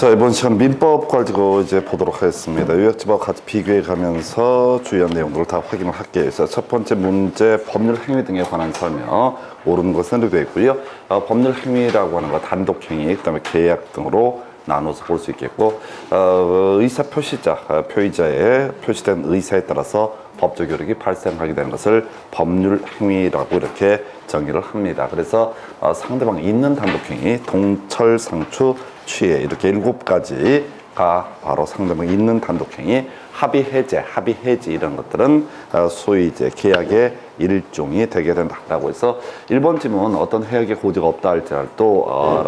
자, 이번 시간 민법 가지고 이제 보도록 하겠습니다. 요약집하고 같이 비교해 가면서 주요한 내용들을 다 확인을 할게요. 그래서 첫 번째 문제, 법률 행위 등에 관한 설명. 옳은 것은 되어 있고요. 법률 행위라고 하는 거 단독 행위, 그다음에 계약 등으로 나눠서 볼 수 있겠고, 의사 표시자, 표의자의 표시된 의사에 따라서 법적 효력이 발생하게 되는 것을 법률 행위라고 이렇게 정의를 합니다. 그래서 상대방 있는 단독 행위, 동철, 상추, 취해 이렇게 7가지가 바로 상대방 있는 단독 행위, 합의 해지 이런 것들은 소위 이제 계약의 일종이 되게 된다라고 해서 1번 질문 어떤 해약의 고지가 없다 할지라도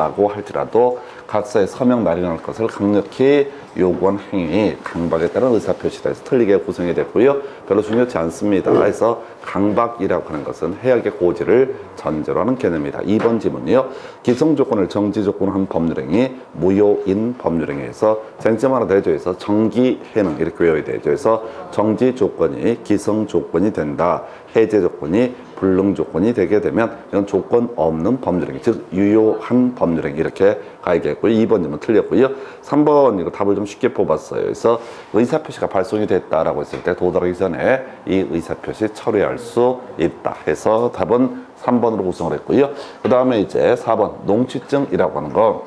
각사의 서명 마련할 것을 강력히 요구한 행위, 강박에 따른 의사표시다 해서 틀리게 구성이 됐고요. 별로 중요치 않습니다. 그래서 강박이라고 하는 것은 해약의 고지를 전제로 하는 개념입니다. 2번 질문이요. 기성조건을 정지조건으로 한 법률행위, 무효인 법률행위에서 쟁점 하나 대조 해서 정기해능 이렇게 외워야 되죠. 그래서 정지조건이 기성조건이 된다. 해제조건이 불능조건이 되게 되면 이건 조건 없는 법률행위, 즉 유효한 법률행위 이렇게 가야겠고요. 2번 질문 틀렸고요. 3번 이거 답을 좀 쉽게 뽑았어요. 그래서 의사표시가 발송이 됐다라고 했을 때 도달하기 전에 이 의사표시 처리할 수 있다 해서 답은 3번으로 구성을 했고요. 그 다음에 이제 4번 농취증이라고 하는 거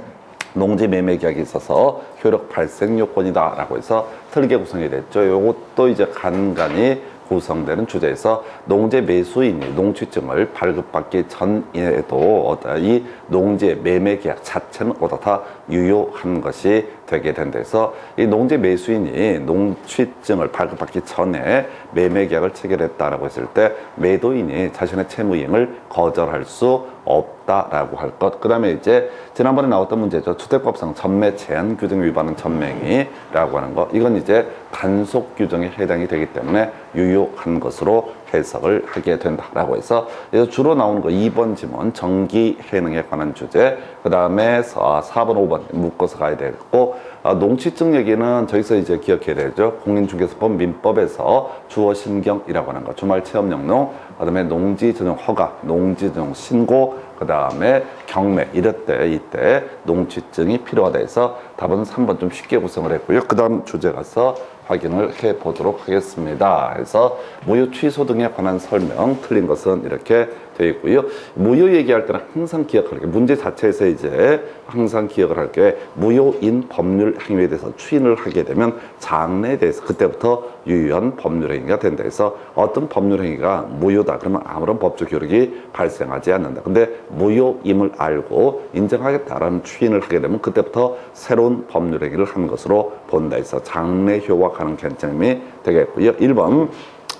농지 매매 계약에 있어서 효력 발생 요건이다 라고 해서 틀리게 구성이 됐죠. 이것도 이제 간간히 구성되는 주제에서 농지 매수인이 농취증을 발급받기 전에도 이 농지 매매 계약 자체는 어떻다 유효한 것이 되게 된다해서 이 농지 매수인이 농취증을 발급받기 전에 매매 계약을 체결했다라고 했을 때 매도인이 자신의 채무 이행을 거절할 수 없다라고 할 것. 그 다음에 이제 지난번에 나왔던 문제죠. 주택법상 전매 제한 규정 위반은 전매행위라고 하는 거. 이건 이제 단속 규정에 해당이 되기 때문에 유효한 것으로 해석을 하게 된다라고 해서 주로 나오는 거 2번 지문 정기해능에 관한 주제, 그 다음에 4번 5번 묶어서 가야 되고, 농취증 얘기는 저기서 이제 기억해야 되죠. 공인중개사법 민법에서 주어신경이라고 하는 거, 주말 체험영농, 그 다음에 농지 전용 허가, 농지 전용 신고, 그 다음에 경매 이때 농취증이 필요하다 해서 답은 3번 좀 쉽게 구성을 했고요. 그 다음 주제 가서 확인을 해 보도록 하겠습니다. 그래서 무효 취소 등에 관한 설명, 틀린 것은 이렇게 되어 있고요. 무효 얘기할 때는 항상 기억할 게, 문제 자체에서 이제 항상 기억을 할 게, 무효인 법률 행위에 대해서 추인을 하게 되면 장래에 대해서 그때부터 유효한 법률 행위가 된다 해서 어떤 법률 행위가 무효다 그러면 아무런 법적 효력이 발생하지 않는다. 근데 무효임을 알고 인정하겠다라는 추인을 하게 되면 그때부터 새로운 법률 행위를 한 것으로 본다 해서 장래효와 가는 관점이 되겠고요. 1번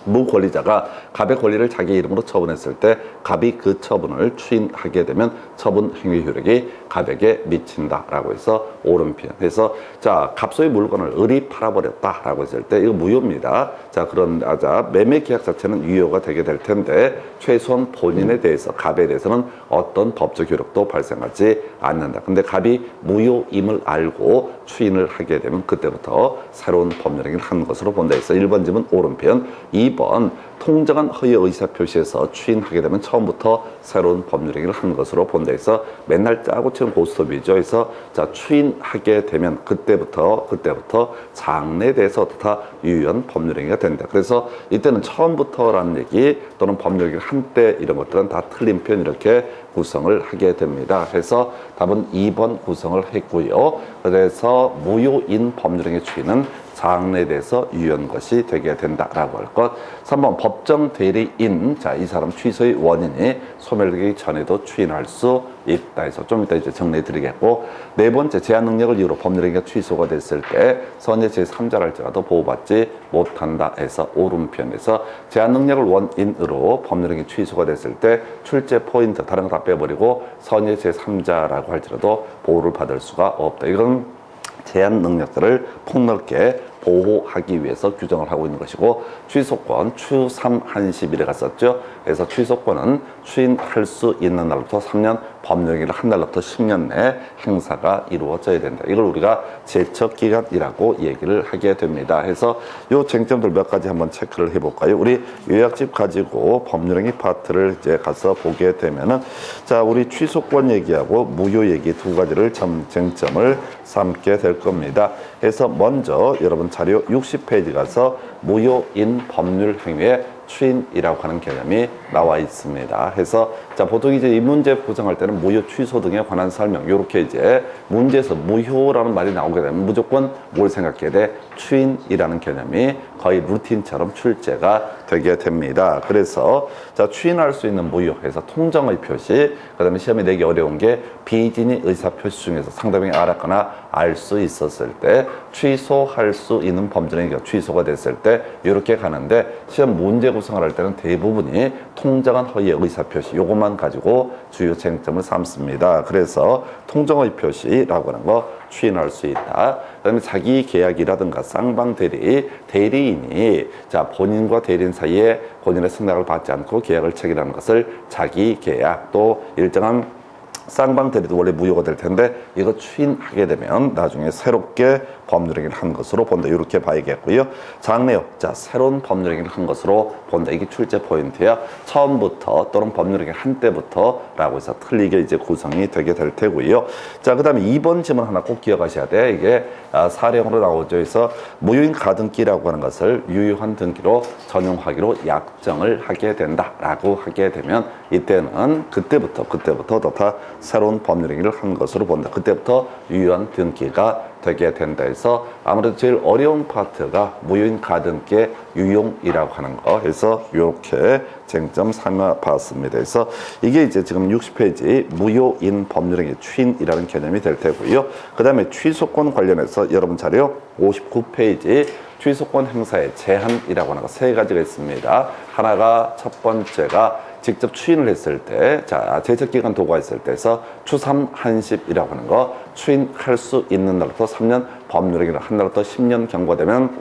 무권리자가 갑의 권리를 자기 이름으로 처분했을 때 갑이 그 처분을 추인하게 되면 처분 행위 효력이 갑에게 미친다라고 해서 옳은 표현. 그래서 자, 갑소의 물건을 을이 팔아버렸다라고 했을 때 이거 무효입니다. 자, 매매 계약 자체는 유효가 되게 될 텐데 최소한 본인에 대해서, 갑에 대해서는 어떤 법적 효력도 발생하지 않는다. 근데 갑이 무효임을 알고 추인을 하게 되면 그때부터 새로운 법률 행위를 한 것으로 본다 해서 1번 질문 옳은 표현. 2번 통정한 허위 의사표시에서 추인하게 되면 처음부터 새로운 법률 행위를 한 것으로 본다 해서 맨날 짜고 치는 고스톱이죠. 그래서 자, 추인하게 되면 그때부터 장래에 대해서 어떻다 유효한 법률 행위가 된다. 그래서 이때는 처음부터라는 얘기 또는 법률 행위를 한때 이런 것들은 다 틀린 표현 이렇게 구성을 하게 됩니다. 그래서 답은 2번 구성을 했고요. 그래서 무효인 법률 행위 추인은 장래에 대해서 유효한 것이 되게 된다라고 할 것. 3번 법정 대리인, 자, 이 사람 취소의 원인이 소멸되기 전에도 추인할 수 있다 해서 좀 이따 이제 정리해 드리겠고, 네 번째 제한 능력을 이유로 법률 행위가 취소가 됐을 때 선의 제3자랄지라도 보호받지 못한다 해서 옳은 표현에서 제한 능력을 원인으로 법률 행위 취소가 됐을 때 출제 포인트 다른 거 다 빼버리고 선의 제3자라고 할지라도 보호를 받을 수가 없다. 이건 제한 능력들을 폭넓게 보호하기 위해서 규정을 하고 있는 것이고, 취소권 추3한시일에 갔었죠. 그래서 취소권은 추인할 수 있는 날부터 3년, 법령기일 한 날부터 10년 내 행사가 이루어져야 된다. 이걸 우리가 제척기간이라고 얘기를 하게 됩니다. 해서 이 쟁점들 몇 가지 한번 체크를 해볼까요? 우리 요약집 가지고 법령기 파트를 이제 가서 보게 되면은, 자, 우리 취소권 얘기하고 무효 얘기 두 가지를 쟁점을 삼게 될 겁니다. 그래서 먼저 여러분 자료 60페이지 가서 무효인 법률 행위의 추인이라고 하는 개념이 나와 있습니다. 해서 자, 보통 이제 이 문제 구성할 때는 무효 취소 등에 관한 설명, 이렇게 이제 문제에서 무효라는 말이 나오게 되면 무조건 뭘 생각해야 돼? 추인이라는 개념이 거의 루틴처럼 출제가 되게 됩니다. 그래서 자, 추인할 수 있는 무효 해서 통정의 표시, 그 다음에 시험에 내기 어려운 게 비진의 의사 표시 중에서 상대방이 알았거나 알 수 있었을 때 취소할 수 있는 범죄는 취소가 됐을 때 이렇게 가는데, 시험 문제 구성을 할 때는 대부분이 통정한 허위의 의사 표시, 요것만 가지고 주요 쟁점을 삼습니다. 그래서 통정의 표시라고 하는 거 추인할 수 있다. 그다음에 자기 계약이라든가 쌍방 대리, 대리인이 자, 본인과 대리인 사이에 본인의 승낙을 받지 않고 계약을 체결하는 것을 자기 계약, 또 일정한 쌍방 대리도 원래 무효가 될 텐데 이거 추인하게 되면 나중에 새롭게 법률행위를 한 것으로 본다. 이렇게 봐야겠고요. 장래요. 자, 새로운 법률행위를 한 것으로 본다. 이게 출제 포인트야. 처음부터 또는 법률행위 한 때부터라고 해서 틀리게 이제 구성이 되게 될 테고요. 자, 그다음에 2번 질문 하나 꼭 기억하셔야 돼. 이게 사령으로 나오죠. 그래서 무효인 가등기라고 하는 것을 유효한 등기로 전용하기로 약정을 하게 된다라고 하게 되면 이때는 그때부터 다 새로운 법률행위를 한 것으로 본다. 그때부터 유효한 등기가 되게 된다 해서 아무래도 제일 어려운 파트가 무효인 가등기의 유용이라고 하는 거 해서 이렇게 쟁점 삼아봤습니다. 그래서 이게 이제 지금 60페이지 무효인 법률행위 추인이라는 개념이 될 테고요. 그 다음에 취소권 관련해서 여러분 자료 59페이지 취소권 행사의 제한이라고 하는 거 세 가지가 있습니다. 하나가 첫 번째가 직접 추인을 했을 때, 자, 제척기간 도구가 있을 때에서 추3한시이라고 하는 거 추인할 수 있는 날부터 3년, 법률행위를 한 날부터 10년 경과되면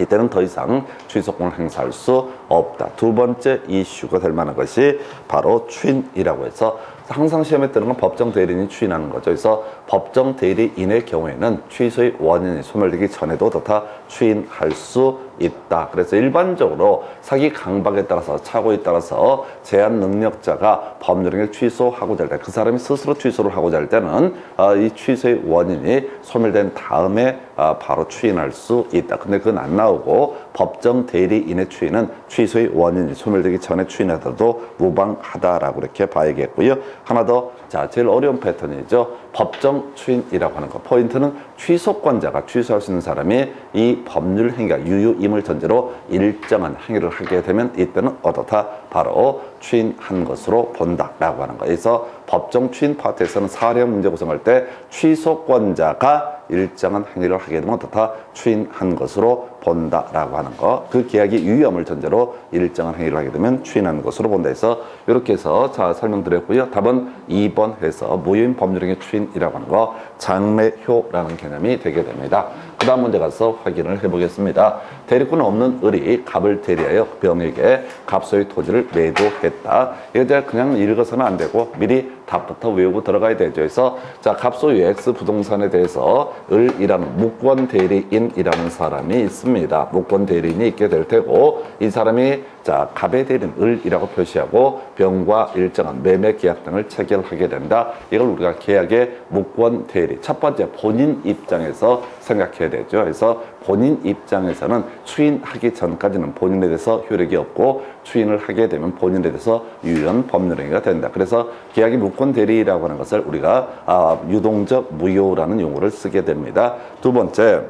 이때는 더 이상 취소권을 행사할 수 없다. 두 번째 이슈가 될 만한 것이 바로 추인이라고 해서 항상 시험에 뜨는 건 법정 대리인이 추인하는 거죠. 그래서 법정 대리인의 경우에는 취소의 원인이 소멸되기 전에도 다 추인할 수 있다. 그래서 일반적으로 사기 강박에 따라서 착오에 따라서 제한 능력자가 법률행위를 취소하고자 할 때, 그 사람이 스스로 취소를 하고자 할 때는 이 취소의 원인이 소멸된 다음에 바로 추인할 수 있다. 근데 그건 안 나오고 법정 대리인의 추인은 취소의 원인이 소멸되기 전에 추인하더라도 무방하다라고 이렇게 봐야겠고요. 하나 더, 자, 제일 어려운 패턴이죠. 법정 추인이라고 하는 거. 포인트는 취소권자가 취소할 수 있는 사람이 이 법률 행위가 유효임을 전제로 일정한 행위를 하게 되면 이때는 어떻다? 바로 추인한 것으로 본다라고 하는 거. 그래서 법정 추인 파트에서는 사례형 문제 구성할 때 취소권자가 일정한 행위를 하게 되면 어떻다? 추인한 것으로 본다라고 하는 거. 그 계약이 유효함을 전제로 일정한 행위를 하게 되면 추인한 것으로 본다 해서 이렇게 해서 자, 설명드렸고요. 답은 2번 해서 무효인 법률행위 추인이라고 하는 거 장래효라는 개념이 되게 됩니다. 그 다음 문제 가서 확인을 해보겠습니다. 대리권 없는 을이 갑을 대리하여 병에게 갑소의 토지를 매도했다. 이거 그냥 읽어서는 안 되고 미리 답부터 외우고 들어가야 되죠. 그래서 자, 갑소유 X 부동산에 대해서 을이라는 무권 대리인이라는 사람이 있습니다. 무권 대리인이 있게 될 테고, 이 사람이 자, 갑의 대리인 을이라고 표시하고 병과 일정한 매매 계약 등을 체결하게 된다. 이걸 우리가 계약의 무권 대리, 첫 번째 본인 입장에서 생각해야 되죠. 그래서 본인 입장에서는 추인하기 전까지는 본인에 대해서 효력이 없고 추인을 하게 되면 본인에 대해서 유효한 법률행위가 된다. 그래서 계약의 무권 대리라고 하는 것을 우리가 유동적 무효라는 용어를 쓰게 됩니다. 두 번째,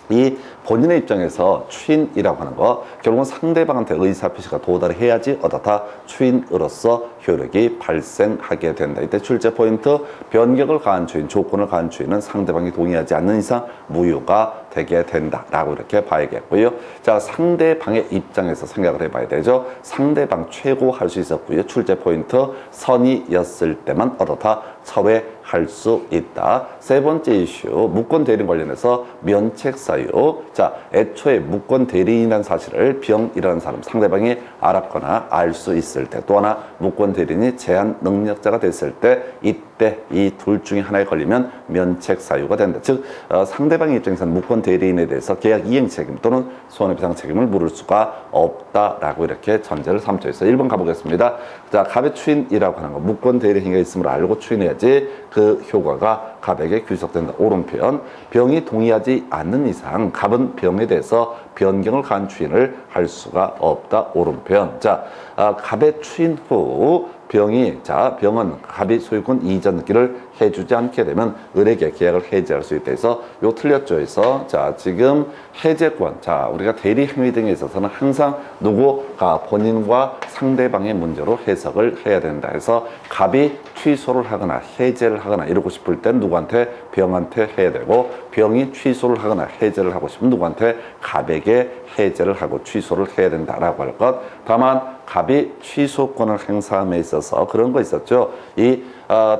이 본인의 입장에서 추인이라고 하는 거 결국은 상대방한테 의사표시가 도달해야지 어떻다? 추인으로서 효력이 발생하게 된다. 이때 출제 포인트, 변경을 가한 추인, 조건을 가한 추인은 상대방이 동의하지 않는 이상 무효가 되게 된다라고 이렇게 봐야겠고요. 자, 상대방의 입장에서 생각을 해봐야 되죠. 상대방 최고 할 수 있었고요. 출제 포인트, 선의였을 때만 어떻다? 처회 할 수 있다. 세 번째 이슈, 무권 대리인 관련해서 면책 사유. 자, 애초에 무권 대리인이라는 사실을 병이라는 사람, 상대방이 알았거나 알 수 있을 때, 또 하나 무권 대리인이 제한 능력자가 됐을 때, 이때 이 둘 중에 하나에 걸리면 면책 사유가 된다. 즉, 상대방의 입장에서는 무권 대리인에 대해서 계약 이행 책임 또는 손해배상 책임을 물을 수가 없다라고 이렇게 전제를 삼죠. 그래서 1번 가보겠습니다. 자, 갑의 추인이라고 하는 거, 무권 대리인이 있음을 알고 추인해야지 그 효과가 갑에게 귀속된다. 옳은 표현. 병이 동의하지 않는 이상 갑은 병에 대해서 변경을 가한 추인을 할 수가 없다. 옳은 표현. 자, 갑의 추인 후 병은 갑이 소유권 이전 기를 해주지 않게 되면 을에게 계약을 해지할 수 있다 해서 요 틀렸죠. 해서 자, 지금 해제권, 자, 우리가 대리 행위 등에 있어서는 항상 누구가 본인과 상대방의 문제로 해석을 해야 된다 해서 갑이 취소를 하거나 해제를 하거나 이러고 싶을 땐 누구한테? 병한테 해야 되고, 병이 취소를 하거나 해제를 하고 싶으면 누구한테? 갑에게 해제를 하고 취소를 해야 된다라고 할 것. 다만 갑이 취소권을 행사함에 있어서 그런 거 있었죠. 이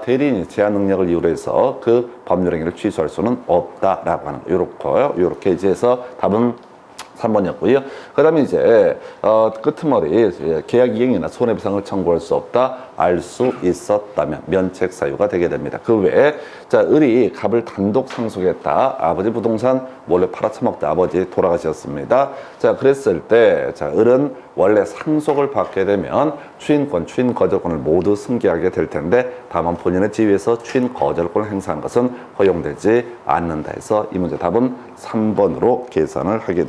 대리인이 제한 능력을 이유로 해서 그 법률 행위를 취소할 수는 없다라고 하는 거. 요렇게 이제 해서 답은 3번이었고요. 그 다음에 이제 끄트머리 계약 이행이나 손해배상을 청구할 수 없다. 알 수 있었다면 면책 사유가 되게 됩니다. 그 외에 자, 을이 갑을 단독 상속했다. 아버지 부동산 몰래 팔아쳐먹다. 아버지 돌아가셨습니다. 자, 그랬을 때 자, 을은 원래 상속을 받게 되면 추인권, 추인 거절권을 모두 승계하게 될 텐데 다만 본인의 지위에서 추인 거절권을 행사한 것은 허용되지 않는다 해서 이 문제 답은 3번으로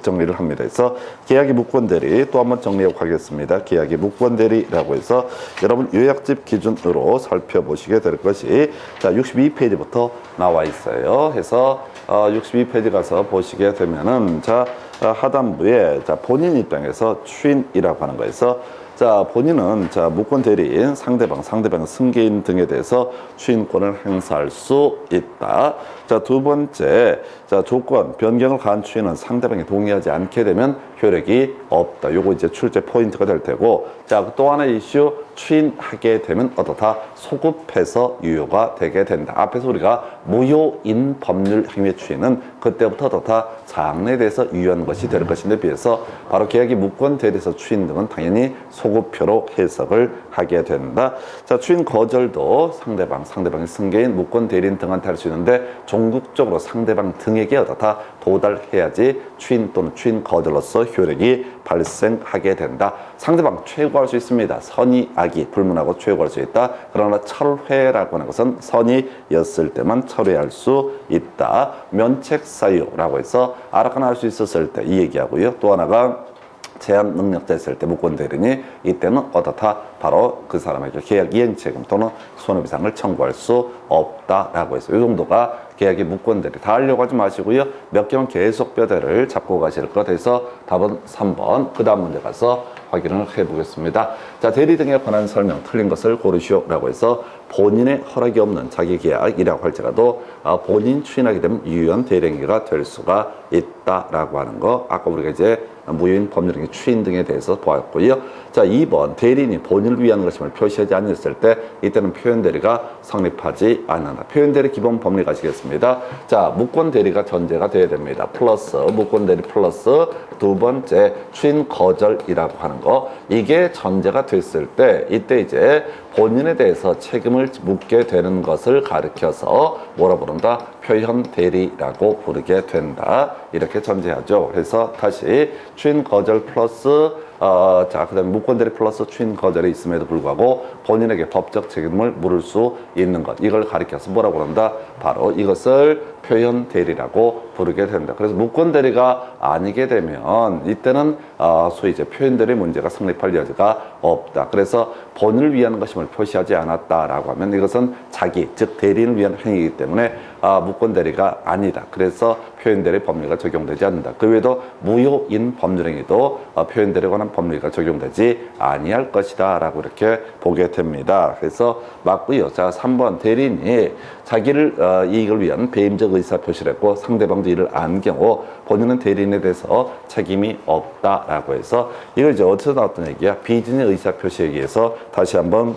정리를 합니다. 그래서 계약의 무권대리 또 한번 정리하고 가겠습니다. 계약의 무권대리라고 해서 여러분 요약집 기준으로 살펴보시게 될 것이 자, 62페이지부터 나와 있어요. 해서 62페이지 가서 보시게 되면은 자, 하단부에 자, 본인 입장에서 추인이라고 하는 거에서 자, 본인은 자, 무권 대리인, 상대방은 승계인 등에 대해서 추인권을 행사할 수 있다. 자, 두 번째, 자, 조건, 변경을 가한 추인은 상대방이 동의하지 않게 되면 효력이 없다. 요거 이제 출제 포인트가 될 테고, 자, 또 하나의 이슈, 추인하게 되면 어떻다? 소급해서 유효가 되게 된다. 앞에서 우리가 무효인 법률 행위 추인은 그때부터 어떻다? 장래에서 유효한 것이 될 것인데 비해서 바로 계약이 무권 대리에서 추인 등은 당연히 소급표로 해석을 하게 된다. 자, 추인 거절도 상대방이 승계인 무권 대리인 등한테 할 수 있는데 종국적으로 상대방 등에게 어떻다? 도달해야지 추인 또는 추인 거절로서 효력이 발생하게 된다. 상대방 최고할 수 있습니다. 선의, 악이 불문하고 최고할 수 있다. 그러나 철회라고 하는 것은 선의였을 때만 철회할 수 있다. 면책 사유라고 해서 알았거나 할 수 있었을 때 이 얘기하고요. 또 하나가 제한 능력자 있을 때 무권 대리인이 이때는 어떻다? 바로 그 사람에게 계약 이행 책임 또는 손해배상을 청구할 수 없다라고 해서 이 정도가 계약의 무권 대리. 다 하려고 하지 마시고요. 몇 개만 계속 뼈대를 잡고 가실 것 해서 답은 3번. 그 다음 문제 가서 확인을 해보겠습니다. 자, 대리 등에 관한 설명 틀린 것을 고르시오라고 해서 본인의 허락이 없는 자기 계약이라고 할지라도 본인 추인하게 되면 유효한 대리행위가 될 수가 있다라고 하는 거. 아까 우리가 이제 무효인 법률행위 추인 등에 대해서 보았고요. 자, 2번 대리인이 본인을 위한 것임을 표시하지 않았을 때 이때는 표현 대리가 성립하지 않는다. 표현 대리 기본 법리 가시겠습니다. 자, 무권 대리가 전제가 돼야 됩니다. 플러스 무권 대리 플러스 두 번째 추인 거절이라고 하는 거. 이게 전제가 됐을 때 이때 이제 본인에 대해서 책임을 묻게 되는 것을 가리켜서 뭐라 부른다? 표현 대리라고 부르게 된다. 이렇게 전제하죠. 그래서 다시 추인 거절 플러스 자, 그 다음에 무권 대리 플러스 추인 거절이 있음에도 불구하고 본인에게 법적 책임을 물을 수 있는 것. 이걸 가리켜서 뭐라고 그런다? 바로 이것을 표현 대리라고 부르게 된다. 그래서 무권 대리가 아니게 되면 이때는 소위 이제 표현 대리 문제가 성립할 여지가 없다. 그래서 본인을 위한 것임을 표시하지 않았다라고 하면 이것은 자기, 즉 대리인을 위한 행위이기 때문에 무권 대리가 아니다. 그래서 표현 대리 법리가 적용되지 않는다. 그 외에도 무효인 법률행위도 표현 대리에 관한 법리가 적용되지 아니할 것이다라고 이렇게 보게 됩니다. 그래서 맞고요. 자, 3번 대리인이 자기를 이익을 위한 배임적 의사 표시를 했고 상대방도 이를 안 경우 본인은 대리인에 대해서 책임이 없다라고 해서 이걸 이제 어디서 나왔던 얘기야? 비진의 의사 표시에 의해서 다시 한번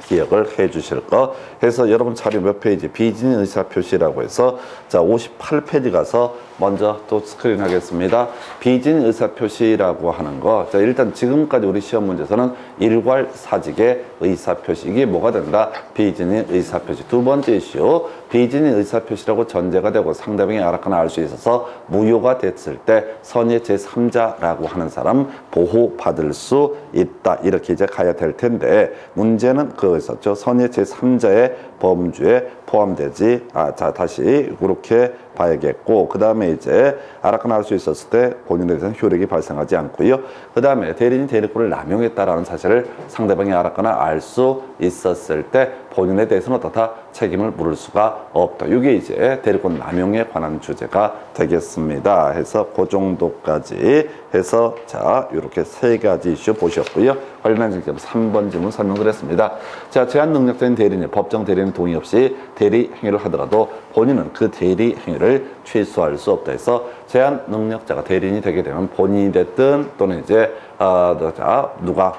기억을 해 주실 거 해서 여러분 자료 몇 페이지 비진인 의사표시라고 해서 자 58페이지 가서 먼저 또 스크린 하겠습니다. 비진인 의사표시라고 하는 거 자 일단 지금까지 우리 시험 문제에서는 일괄 사직의 의사표시 이게 뭐가 된다? 비진인 의사표시. 두 번째 이슈 비진인 의사표시라고 전제가 되고 상대방이 알았거나 알 수 있어서 무효가 됐을 때 선의 제3자라고 하는 사람 보호받을 수 있다. 이렇게 이제 가야 될 텐데 문제는 그거 있었죠. 선의 제3자의 범주에 포함되지 자 다시 그렇게 봐야겠고 그 다음에 이제 알았거나 알 수 있었을 때 본인에 대해서는 효력이 발생하지 않고요. 그 다음에 대리인이 대리권을 남용했다라는 사실을 상대방이 알았거나 알 수 있었을 때 본인에 대해서는 어떻다? 책임을 물을 수가 없다. 이게 이제 대리권 남용에 관한 주제가 되겠습니다. 해서 그 정도까지 해서 자 이렇게 세 가지 이슈 보셨고요. 관련한 질문 3번 질문 설명드렸습니다. 자 제한 능력자인 대리인이 법정 대리인 동의 없이 대리 행위를 하더라도 본인은 그 대리 행위를 취소할 수 없다 해서 제한 능력자가 대리인이 되게 되면 본인이 됐든 또는 이제 누가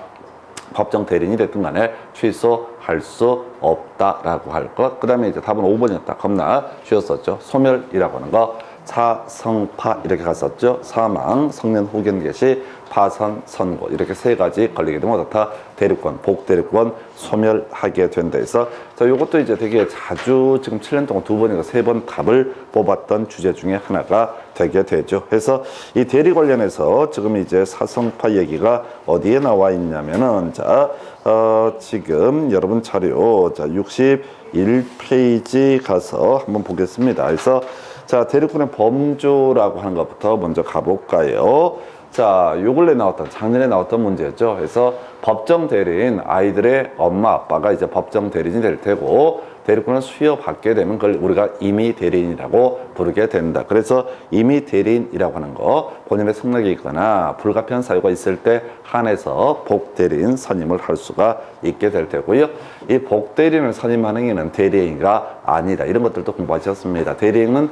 법정 대리인이 됐든 간에 취소할 수 없다라고 할 것. 그 다음에 이제 답은 5번이었다. 겁나 쉬웠었죠. 소멸이라고 하는 거. 사성파 이렇게 갔었죠. 사망, 성년 후견 개시, 파산, 선고 이렇게 세 가지 걸리게 되면 어떻다? 대리권, 복대리권 소멸하게 된다 해서 자 요것도 이제 되게 자주 지금 7년 동안 2번인가 3번 답을 뽑았던 주제 중에 하나가 되게 되죠. 그래서 이 대리 관련해서 지금 이제 사성파 얘기가 어디에 나와 있냐면은 자 지금 여러분 자료 자 61페이지 가서 한번 보겠습니다. 그래서 자 대리권의 범주라고 하는 것부터 먼저 가볼까요? 자, 요 근래 나왔던, 작년에 나왔던 문제였죠. 그래서 법정 대리인, 아이들의 엄마, 아빠가 이제 법정 대리인이 될 테고, 대리권을 수여받게 되면 그걸 우리가 임의 대리인이라고 부르게 된다. 그래서 임의 대리인이라고 하는 거, 본인의 승낙이 있거나 불가피한 사유가 있을 때 한해서 복대리인 선임을 할 수가 있게 될 테고요. 이 복대리인을 선임하는 행위는 대리인가 아니다. 이런 것들도 공부하셨습니다. 대리인은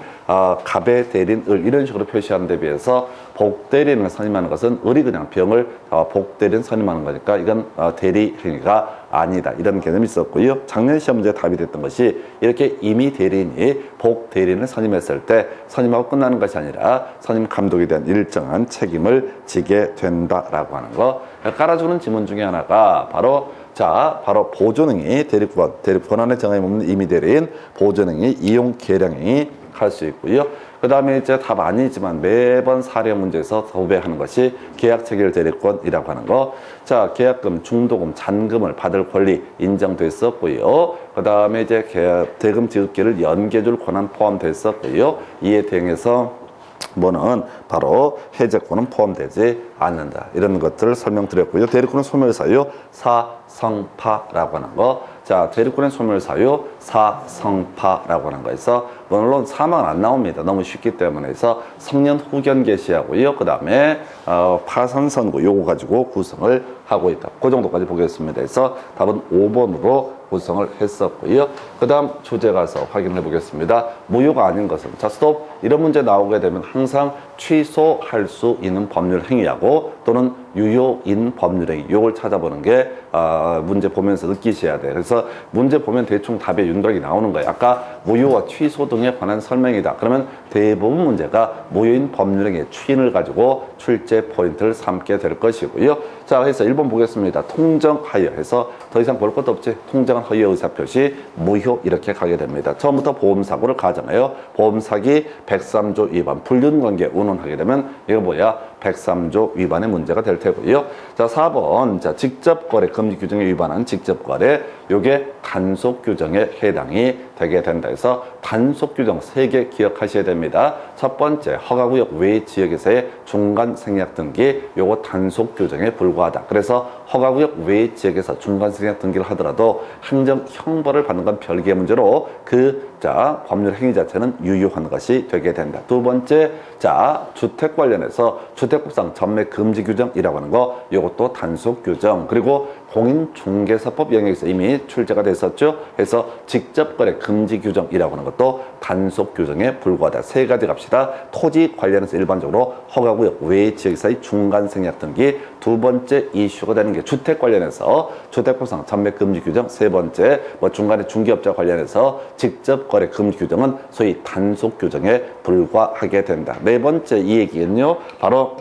갑의 대리인, 을 이런 식으로 표시하는 데 비해서 복대리인을 선임하는 것은 을이 그냥 병을 복대리인 선임하는 거니까 이건 대리 행위가 아니다. 이런 개념이 있었고요. 작년 시험 문제 답이 됐던 것이 이렇게 임의 대리인이 복 대리인을 선임했을 때 선임하고 끝나는 것이 아니라 선임 감독에 대한 일정한 책임을 지게 된다라고 하는 거. 깔아주는 지문 중에 하나가 바로 보조능이 대리권한의 정함이 없는 임의 대리인, 보조능이 이용 계량이 할 수 있고요. 그 다음에 이제 답 아니지만 매번 사례 문제에서 도배하는 것이 계약 체결 대리권이라고 하는 거. 자, 계약금, 중도금, 잔금을 받을 권리 인정됐었고요. 그 다음에 이제 대금 지급기를 연계줄 권한 포함됐었고요. 이에 대응해서 뭐는 바로 해제권은 포함되지 않는다. 이런 것들을 설명드렸고요. 대리권은 소멸사유 사성파라고 하는 거. 자, 대리권의 소멸사유 사성파라고 하는 거에서 물론 사망은 안 나옵니다. 너무 쉽기 때문에 해서 성년 후견 개시하고요. 그 다음에 파산 선고 요거 가지고 구성을 하고 있다. 그 정도까지 보겠습니다. 그래서 답은 5번으로 구성을 했었고요. 그 다음 주제 가서 확인해 보겠습니다. 무효가 아닌 것은 자 스톱 이런 문제 나오게 되면 항상 취소할 수 있는 법률 행위하고 또는 유효인 법률 행위 요걸 찾아보는 게 문제 보면서 느끼셔야 돼요. 그래서 문제 보면 대충 답의 윤곽이 나오는 거예요. 아까 무효와 취소 등에 관한 설명이다. 그러면 대부분 문제가 무효인 법률 행위의 추인을 가지고 출제 포인트를 삼게 될 것이고요. 자, 그래서 1번 보겠습니다. 통정하여 해서 더 이상 볼 것도 없지. 통정한 허위 의사표시 무효 이렇게 가게 됩니다. 처음부터 보험사고를 가정하여 보험사기 103조 위반 불륜관계 운운하게 되면 이거 뭐야? 103조 위반의 문제가 될 테고요. 자, 4번. 자, 직접거래 금지 규정에 위반한 직접거래 요게 단속 규정에 해당이 되게 된다 해서 단속 규정 3개 기억하셔야 됩니다. 첫 번째, 허가구역 외 지역에서의 중간 생략 등기 요거 단속 규정에 불과하다. 그래서 허가구역 외 지역에서 중간 생략 등기를 하더라도 행정 형벌을 받는 건 별개의 문제로 법률 행위 자체는 유효한 것이 되게 된다. 두 번째, 자, 주택 관련해서 주택법상 전매 금지 규정이라고 하는 거, 이것도 단속 규정. 그리고 공인중개사법 영역에서 이미 출제가 됐었죠. 그래서 직접거래 금지 규정이라고 하는 것도 단속 규정에 불과하다. 세 가지 갑시다. 토지 관련해서 일반적으로 허가구역 외 지역에서의 중간 생략 등기. 두 번째 이슈가 되는 게 주택 관련해서 주택보상 전매 금지 규정. 세 번째 중간에 중개업자 관련해서 직접거래 금지 규정은 소위 단속 규정에 불과하게 된다. 네 번째 이 얘기는요, 바로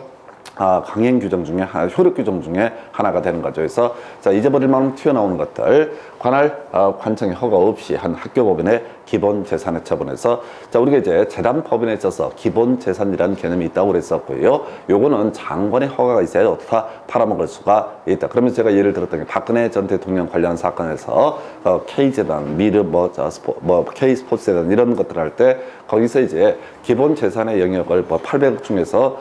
강행 규정 중에 하나, 효력 규정 중에 하나가 되는 거죠. 그래서 자, 잊어버릴 만큼 튀어나오는 것들, 관할 관청의 허가 없이 한 학교법인의 기본 재산의 처분에서, 자, 우리가 이제 재단 법인에 있어서 기본 재산이라는 개념이 있다고 그랬었고요. 요거는 장관의 허가가 있어야 어떻다 팔아먹을 수가 있다. 그러면 제가 예를 들었던 게 박근혜 전 대통령 관련 사건에서 K재단, 미르 K스포츠재단 이런 것들 할 때 거기서 이제 기본 재산의 영역을 800억 중에서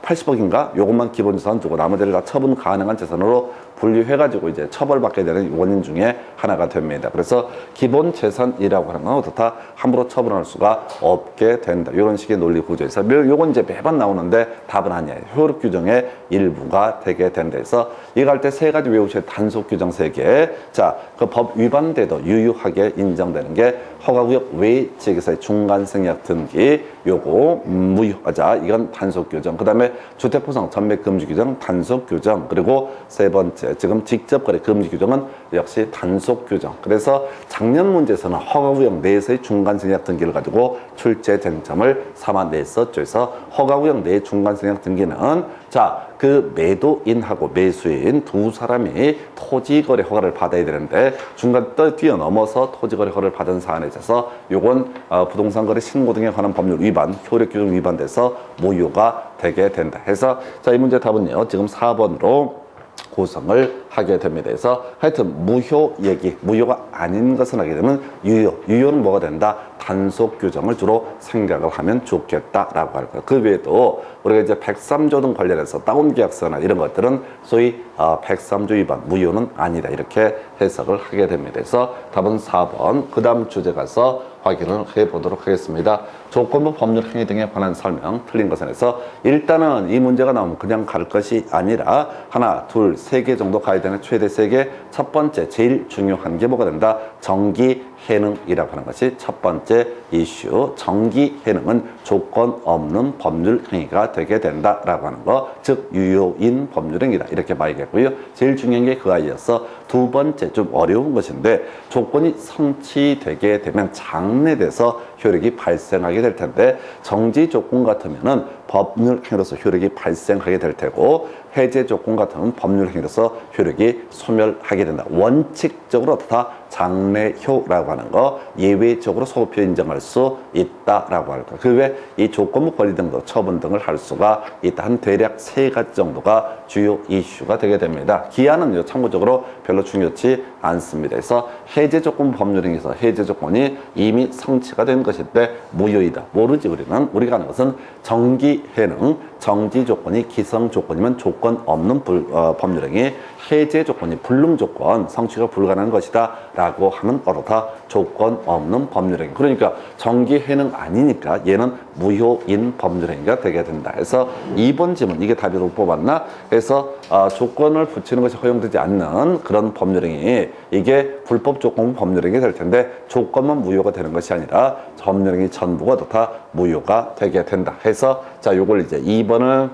80억인가 요것만 기본 재산 두고 나머지를 다 처분 가능한 재산으로 분류해가지고 이제 처벌받게 되는 원인 중에 하나가 됩니다. 그래서 기본 재산이라고 하는 건 어떻다 함부로 처분할 수가 없게 된다. 이런 식의 논리 구조에서 요건 이제 매번 나오는데 답은 아니에요. 효력 규정의 일부가 되게 된다. 그래서 이거 할 때 세 가지 외우셔야 단속 규정 3개. 자, 그 법 위반돼도 유효하게 인정되는 게 허가구역 외 지역에서의 중간 생략 등기. 요거 무효하자. 이건 단속 규정. 그 다음에 주택보상 전매 금지 규정 단속 규정. 그리고 세 번째 지금 직접거래 금지 규정은 역시 단속 규정. 그래서 작년 문제에서는 허가구역 내에서의 중간 생략 등기를 가지고 출제된 점을 삼아냈었죠. 그래서 허가구역 내 중간 생략 등기는 자, 그 매도인하고 매수인 두 사람이 토지거래 허가를 받아야 되는데 중간 뛰어넘어서 토지거래 허가를 받은 사안에 있어서 요건 부동산거래 신고 등에 관한 법률 위반, 효력 규정 위반돼서 무효가 되게 된다. 해서 자, 이 문제 답은요, 지금 4번으로 구성을 하게 됩니다. 그래서 하여튼 무효 얘기, 무효가 아닌 것은 하게 되면 유효, 유효는 뭐가 된다? 단속 규정을 주로 생각을 하면 좋겠다라고 할 거예요. 그 외에도 우리가 이제 103조 등 관련해서 다운 계약서나 이런 것들은 소위 103조 위반, 무효는 아니다 이렇게 해석을 하게 됩니다. 그래서 답은 4번. 그 다음 주제 가서 확인을 해보도록 하겠습니다. 조건부 법률 행위 등에 관한 설명 틀린 것은 해서 일단은 이 문제가 나오면 그냥 갈 것이 아니라 하나, 둘, 세 개 정도 가야 되는 최대 3개. 첫 번째 제일 중요한 게 뭐가 된다? 정기 해능이라고 하는 것이 첫 번째 이슈. 정기 해능은 조건 없는 법률 행위가 되게 된다라고 하는 거, 즉 유효인 법률 행위다 이렇게 봐야겠고요. 제일 중요한 게 그와 이어서 두 번째 좀 어려운 것인데 조건이 성취되게 되면 장래돼서 효력이 발생하게 될 텐데 정지 조건 같으면은 법률 행위로서 효력이 발생하게 될 테고 해제 조건 같으면 법률 행위로서 효력이 소멸하게 된다. 원칙적으로 다 장래효라고 하는 거 예외적으로 소급효 인정할 수 있다라고 할 거. 그 외에 이 조건부 권리 등도 처분 등을 할 수가 있다. 한 대략 3가지 정도가 주요 이슈가 되게 됩니다. 기한은요 참고적으로 별로 중요치 않습니다. 그래서 해제 조건 법률 행위에서 해제 조건이 이미 성취가 된 것인데 무효이다. 모르지 우리는. 우리가 하는 것은 정기 해능, 정지 조건이 기성 조건이면 조건 없는 법률 행위, 해제 조건이 불능 조건, 성취가 불가능한 것이다 라고 하는 어로다 조건 없는 법률 행위. 그러니까 정기 해능 아니니까 얘는 무효인 법률 행위가 되게 된다. 그래서 2번 지문 이게 답으로 뽑았나? 그래서 조건을 붙이는 것이 허용되지 않는 그런 법률 행위, 이게 불법 조건 법률 행위 될 텐데 조건만 무효가 되는 것이 아니라 법률 행위 전부가 다 무효가 되게 된다. 해서 자, 요걸 이제 2번을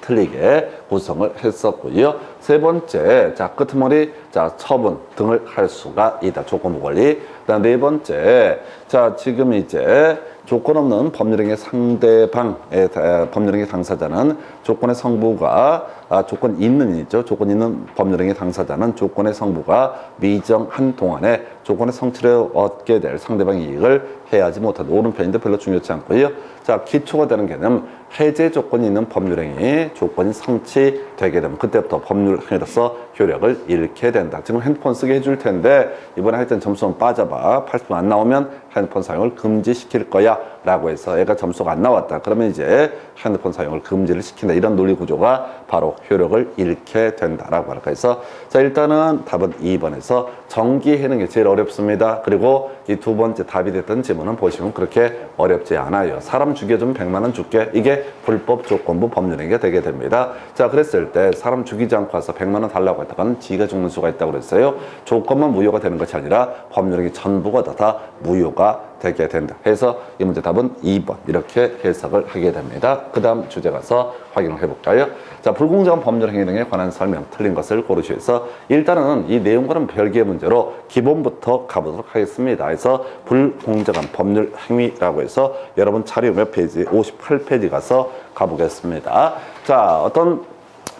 틀리게 구성을 했었고요. 세 번째, 자, 끄트머리, 자, 처분 등을 할 수가 있다. 조건부 권리. 그다음 네 번째, 자, 지금 이제 조건 없는 법률행위 상대방의 법률행위 당사자는 조건의 성부가 조건 있는 있죠. 조건 있는 법률행위 당사자는 조건의 성부가 미정한 동안에 조건의 성취를 얻게 될 상대방의 이익을 해야지 못한다. 오른편인데 별로 중요치 않고요. 자, 기초가 되는 개념, 해제 조건이 있는 법률행위 조건이 성취되게 되면 그때부터 법률행위로서 효력을 잃게 된다. 지금 핸드폰 쓰게 해줄 텐데 이번에 할 땐 점수는 빠져봐. 80분 안 나오면 핸드폰 사용을 금지시킬 거야 라고 해서 애가 점수가 안 나왔다. 그러면 이제 핸드폰 사용을 금지를 시킨다. 이런 논리 구조가 바로 효력을 잃게 된다라고 할까 해서 자, 일단은 답은 2번에서 정기해는 게 제일 어렵습니다. 그리고 이 두 번째 답이 됐던 지문은 보시면 그렇게 어렵지 않아요. 사람 죽여주면 100만 원 줄게. 이게 불법 조건부 법률행위가 되게 됩니다. 자, 그랬을 때 사람 죽이지 않고 와서 100만 원 달라고 했다가는 지가 죽는 수가 있다고 그랬어요. 조건만 무효가 되는 것이 아니라 법률행위 전부가 다 무효가 되게 된다. 해서 이 문제 답은 2번 이렇게 해석을 하게 됩니다. 그 다음 주제 가서 확인을 해볼까요? 자, 불공정한 법률 행위 등에 관한 설명 틀린 것을 고르시면서 일단은 이 내용과는 별개의 문제로 기본부터 가보도록 하겠습니다. 그래서 불공정한 법률 행위라고 해서 여러분 자료 몇 페이지? 58페이지 가서 가보겠습니다. 자, 어떤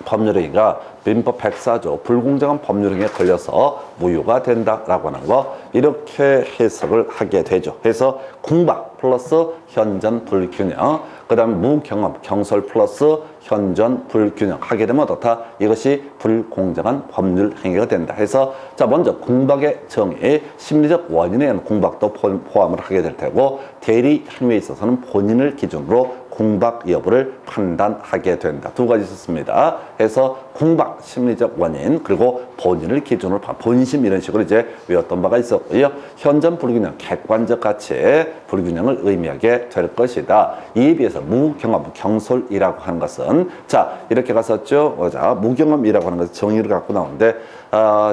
법률행위가 민법 104조 불공정한 법률행위에 걸려서 무효가 된다라고 하는 거 이렇게 해석을 하게 되죠. 그래서 궁박 플러스 현전 불균형, 그 다음에 무경험 경솔 플러스 현전 불균형 하게 되면 어떻다? 이것이 불공정한 법률행위가 된다. 해서 자, 먼저 궁박의 정의, 심리적 원인에는 궁박도 포함을 하게 될 테고 대리 행위에 있어서는 본인을 기준으로 궁박 여부를 판단하게 된다. 두 가지 있었습니다. 해서 궁박 심리적 원인 그리고 본인을 기준으로 본심 이런 식으로 이제 외웠던 바가 있었고요. 현전 불균형 객관적 가치의 불균형을 의미하게 될 것이다. 이에 비해서 무경험 경솔이라고 하는 것은 자, 이렇게 갔었죠. 자, 무경험이라고 하는 것은 정의를 갖고 나오는데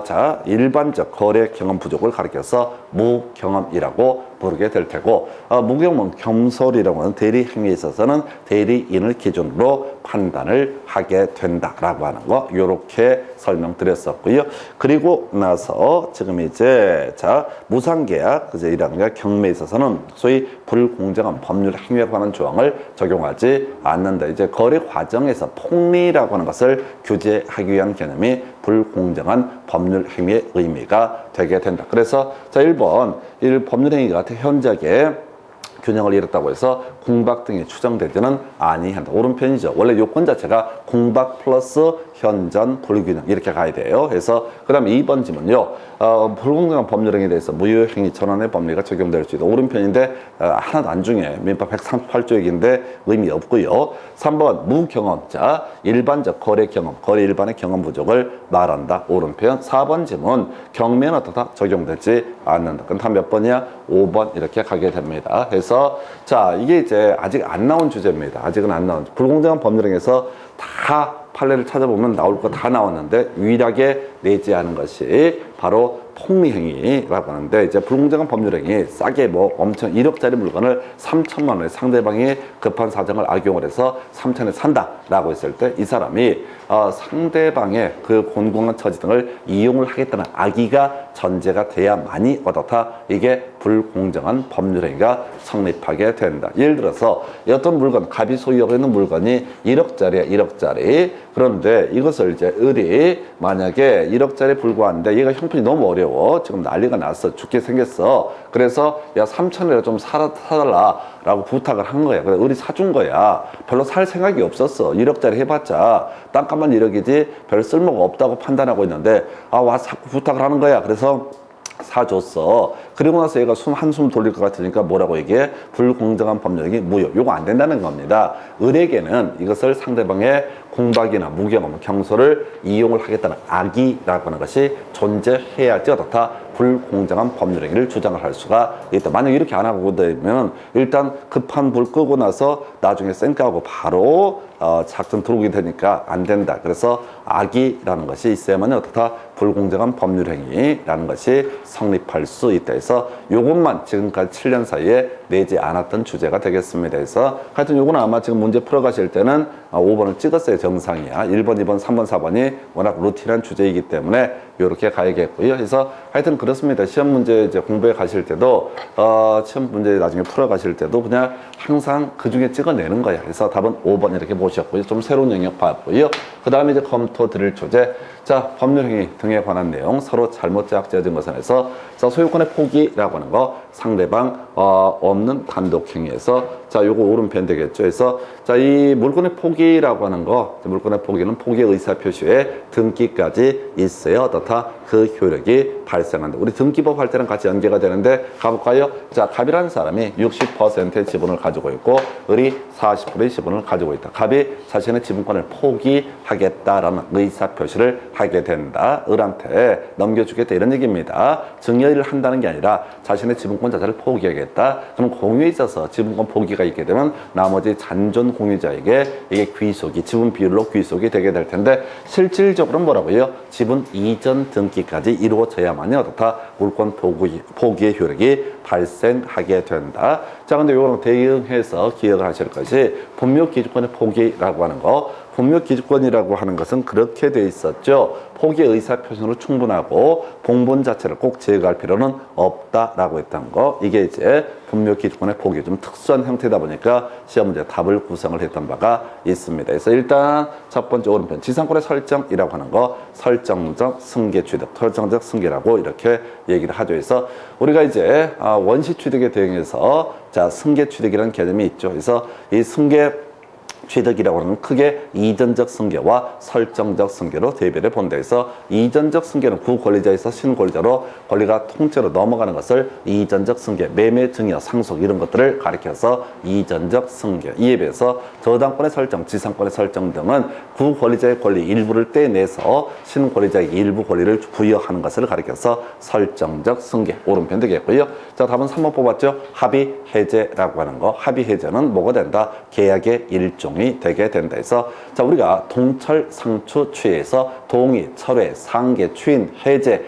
자, 일반적 거래 경험 부족을 가리켜서 무경험이라고 부르게 될 테고 무경험 경솔이라고 하는 대리 행위에 있어서는 대리인을 기준으로 판단을 하게 된다라고 하는 거 이렇게 설명드렸었고요. 그리고 나서 지금 이제 자, 무상계약 이제 이라는 게 경매에 있어서는 소위 불공정한 법률 행위에 관한 조항을 적용하지 않는다. 이제 거래 과정에서 폭리라고 하는 것을 규제하기 위한 개념이 불공정한 법률 행위의 의미가 되게 된다. 그래서 자, 1번 법률 행위가 현저하게 균형을 잃었다고 해서 궁박 등이 추정되지는 아니한다. 오른편이죠. 원래 요건 자체가 궁박 플러스 현전 불균형 이렇게 가야 돼요. 그래서 그 다음에 2번 지문요. 불공정한 법률행위에 대해서 무효행위 전환의 법리가 적용될 수 있다. 오른편인데 하나도 안 중요해요. 민법 138조 얘기인데 의미 없고요. 3번 무경험자 일반적 거래 경험, 거래 일반의 경험 부족을 말한다. 오른편. 4번 지문 경매는 어떻다? 적용되지 않는다. 그럼 다 몇 번이야? 5번 이렇게 가게 됩니다. 그래서 자, 이게 이제 아직 안 나온 주제입니다. 아직은 안 나온 불공정한 법률행위에서 다 판례를 찾아보면 나올 거 다 나왔는데 유일하게 내지 않은 것이 바로 폭리행위라고 하는데 이제 불공정한 법률행위 싸게 뭐 엄청 1억짜리 물건을 3천만 원에 상대방이 급한 사정을 악용을 해서 3천에 산다라고 했을 때 이 사람이 상대방의 그 곤궁한 처지 등을 이용을 하겠다는 악의가 전제가 돼야만이 어떻다? 이게 불공정한 법률행위가 성립하게 된다. 예를 들어서 어떤 물건, 갑이 소유하고 있는 물건이 1억짜리야, 1억짜리. 그런데 이것을 이제 을이 만약에 1억짜리 불과한데 얘가 형편이 너무 어려워. 지금 난리가 났어. 죽게 생겼어. 그래서 야 3천이라 좀 사달라 라고 부탁을 한 거야. 그래서 을이 사준 거야. 별로 살 생각이 없었어. 1억짜리 해봤자 땅값만 1억이지 별 쓸모가 없다고 판단하고 있는데 와 자꾸 부탁을 하는 거야. 그래서 사줬어. 그리고 나서 얘가 한숨 돌릴 것 같으니까 뭐라고 얘기해? 불공정한 법률행위 무효. 요거 안 된다는 겁니다. 을에게는 이것을 상대방의 궁박이나 무경험, 경솔을 이용을 하겠다는 악의라고 하는 것이 존재해야지 어떻다? 불공정한 법률행위를 주장을 할 수가 있다. 만약 이렇게 안 하고 되면 일단 급한 불 끄고 나서 나중에 쌩까하고 바로 작전 들어오게 되니까 안 된다. 그래서 악의라는 것이 있어야만 어떻다? 불공정한 법률행위라는 것이 성립할 수 있다. 해서 요것만 지금까지 7년 사이에 내지 않았던 주제가 되겠습니다. 그래서 하여튼 요거는 아마 지금 문제 풀어가실 때는 5번을 찍었어야 정상이야. 1번, 2번, 3번, 4번이 워낙 루틴한 주제이기 때문에 이렇게 가야겠고요. 그래서 하여튼 그렇습니다. 시험 문제 이제 공부해 가실 때도 시험 문제 나중에 풀어 가실 때도 그냥 항상 그 중에 찍어내는 거야. 그래서 답은 5번 이렇게 보셨고요. 좀 새로운 영역 봤고요. 그 다음에 이제 검토 드릴 주제. 자, 법률행위 등에 관한 내용 서로 잘못 제약지어진 것에 대해서 자, 소유권의 포기라고 하는 거 상대방 없는 단독행위에서 자, 요거 오른편 되겠죠. 그래서 자, 이 물권의 포기라고 하는 거, 물권의 포기는 포기의 의사표시에 등기까지 있어야 어떻다? 그 효력이 발생한다. 우리 등기법 할 때는 같이 연계가 되는데 가볼까요? 자, 갑이라는 사람이 60%의 지분을 가지고 있고 을이 40%의 지분을 가지고 있다. 갑이 자신의 지분권을 포기하겠다라는 의사표시를 하게 된다. 을한테 넘겨주겠다 이런 얘기입니다. 증여일을 한다는 게 아니라 자신의 지분권 자체를 포기하겠다. 그럼 공유에 있어서 지분권 포기가 있게 되면 나머지 잔존 공유자에게 이게 귀속이 지분 비율로 귀속이 되게 될 텐데 실질적으로는 뭐라고요? 지분 이전 등기까지 이루어져야만이 어떻다? 물권 포기의 효력이 발생하게 된다. 자, 근데 요거는 대응해서 기억을 하실 것이 분묘기주권의 포기라고 하는 거, 분묘기주권이라고 하는 것은 그렇게 돼 있었죠. 포기의 의사표시로 충분하고 봉본 자체를 꼭 제거할 필요는 없다라고 했던 거. 이게 이제 분묘기주권의 포기 좀 특수한 형태다 보니까 시험 문제 답을 구성을 했던 바가 있습니다. 그래서 일단 첫 번째 오른편 지상권의 설정이라고 하는 거, 설정적 승계 취득, 설정적 승계라고 이렇게 얘기를 하죠. 그래서 우리가 이제 원시 취득에 대응해서 자, 승계 취득이라는 개념이 있죠. 그래서 이 승계 취득이라고 하는 크게 이전적 승계와 설정적 승계로 대별해 본다 해서 이전적 승계는 구권리자에서 신권리자로 권리가 통째로 넘어가는 것을 이전적 승계, 매매, 증여, 상속 이런 것들을 가리켜서 이전적 승계. 이에 비해서 저당권의 설정, 지상권의 설정 등은 구권리자의 권리 일부를 떼내서 신권리자에게 일부 권리를 부여하는 것을 가리켜서 설정적 승계. 오른편 되겠고요. 자, 답은 3번 뽑았죠. 합의 해제라고 하는 거. 합의 해제는 뭐가 된다? 계약의 일종이 되게 된다 해서 자, 우리가 동철 상추 취해서 동의, 철회, 상계, 추인, 해제,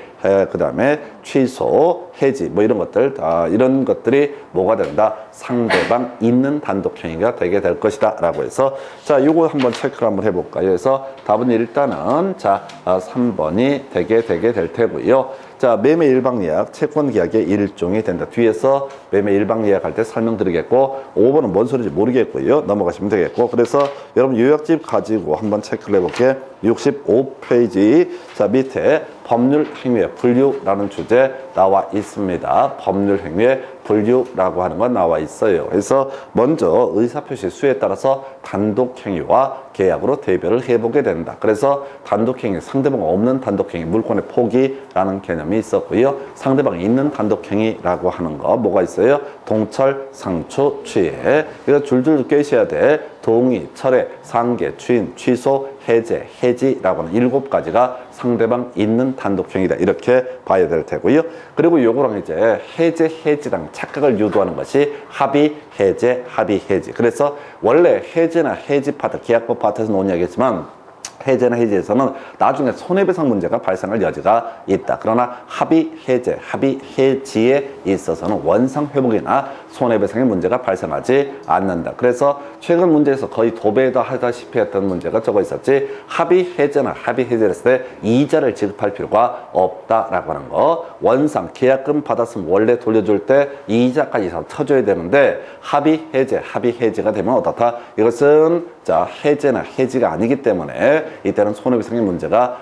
그 다음에 취소, 해지 뭐 이런 것들 이런 것들이 뭐가 된다? 상대방 있는 단독행위가 되게 될 것이다 라고 해서 자, 요거 한번 체크를 한번 해볼까요? 그래서 답은 일단은 자, 3번이 되게 될 테고요. 자, 매매 일방예약, 채권 계약의 일종이 된다. 뒤에서 매매 일방예약 할 때 설명드리겠고 5번은 뭔 소리인지 모르겠고요. 넘어가시면 되겠고 그래서 여러분 요약집 가지고 한번 체크를 해볼게. 65페이지 자, 밑에 법률 행위의 분류라는 주제 나와 있습니다. 법률 행위의 분류라고 하는 건 나와 있어요. 그래서 먼저 의사표시 수에 따라서 단독행위와 계약으로 대별을 해보게 된다. 그래서 단독행위, 상대방 없는 단독행위, 물권의 포기라는 개념이 있었고요. 상대방이 있는 단독행위라고 하는 거 뭐가 있어요? 동철, 상초, 취해. 그래서 줄줄 꿰셔야 돼. 동의, 철회, 상계, 추인, 취소, 해제, 해지라고 하는 7가지가 상대방 있는 단독행위다. 이렇게 봐야 될 테고요. 그리고 요거랑 이제 해제, 해지랑 착각을 유도하는 것이 합의, 해제, 합의, 해지. 그래서 원래 해제나 해지 파트, 계약법 파트에서 논의하겠지만 해제나 해지에서는 나중에 손해배상 문제가 발생할 여지가 있다. 그러나 합의 해제, 합의 해지에 있어서는 원상 회복이나 손해배상의 문제가 발생하지 않는다. 그래서 최근 문제에서 거의 도배다 하다시피 했던 문제가 적어 있었지 합의 해제나 합의 해제를 했을 때 이자를 지급할 필요가 없다라고 하는 거. 원상 계약금 받았으면 원래 돌려줄 때 이자까지 쳐줘야 되는데 합의 해제, 합의 해제가 되면 어떻다? 이것은 자, 해제나 해지가 아니기 때문에 이때는 손해배상의 문제가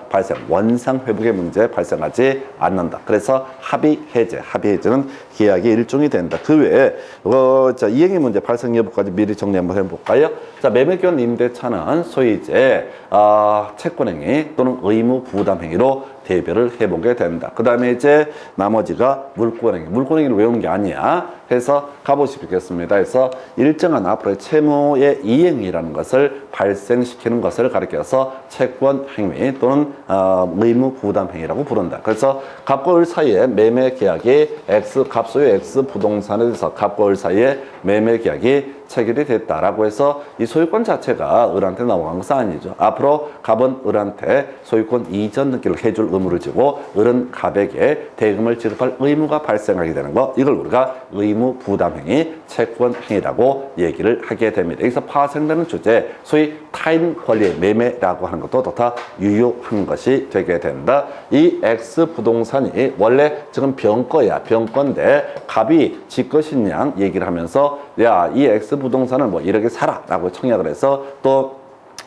원상 회복의 문제 발생하지 않는다. 그래서 합의 해제, 합의 해제는 계약의 일종이 된다. 그 외에 자, 이행의 문제 발생 여부까지 미리 정리 한번 해볼까요? 자, 매매권 임대차는 소위 이제 채권행위 또는 의무 부담행위로 대별을 해보게 된다. 그 다음에 이제 나머지가 물권행위. 물권행위를 외우는 게 아니야. 해서 가보시겠습니다. 해서 일정한 앞으로의 채무의 이행이라는 것을 발생시키는 것을 가리켜서 채권행위 또는 의무 부담행위라고 부른다. 그래서 갑과 을 사이에 매매 계약이 갑 소유 X 부동산에 대해서 갑과 을 사이에 매매 계약이 체결이 됐다라고 해서 이 소유권 자체가 을한테 넘어간 것은 아니죠. 앞으로 갑은 을한테 소유권 이전 등기를 해줄 의무를 지고 을은 갑에게 대금을 지급할 의무가 발생하게 되는 거, 이걸 우리가 의무 부담행위, 채권행위라고 얘기를 하게 됩니다. 여기서 파생되는 주제, 소위 타인 권리의 매매라고 하는 것도 다 유효한 것이 되게 된다. 이 X 부동산이 원래 지금 병거야. 병건데 갑이 지 것인 양 얘기를 하면서 야, 이 X 부동산을 뭐 이렇게 사라 라고 청약을 해서 또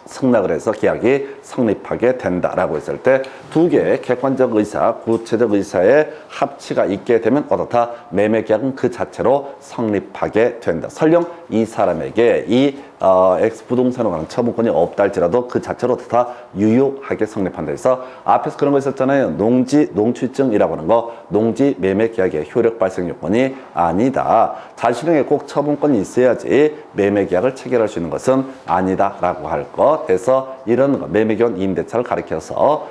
승낙을 해서 계약이 성립하게 된다라고 했을 때 두 개의 객관적 의사, 구체적 의사의 합치가 있게 되면 어떻다? 매매 계약은 그 자체로 성립하게 된다. 설령 이 사람에게 이 X 부동산으로 가는 처분권이 없다 할지라도 그 자체로 어떻다? 유효하게 성립한다. 그래서 앞에서 그런 거 있었잖아요. 농취증이라고 하는 거, 농지 매매 계약의 효력 발생 요건이 아니다. 자신에게 꼭 처분권이 있어야지 매매 계약을 체결할 수 있는 것은 아니다라고 할 것. 그래서 이런 거, 매매기원 임대차를 가리켜서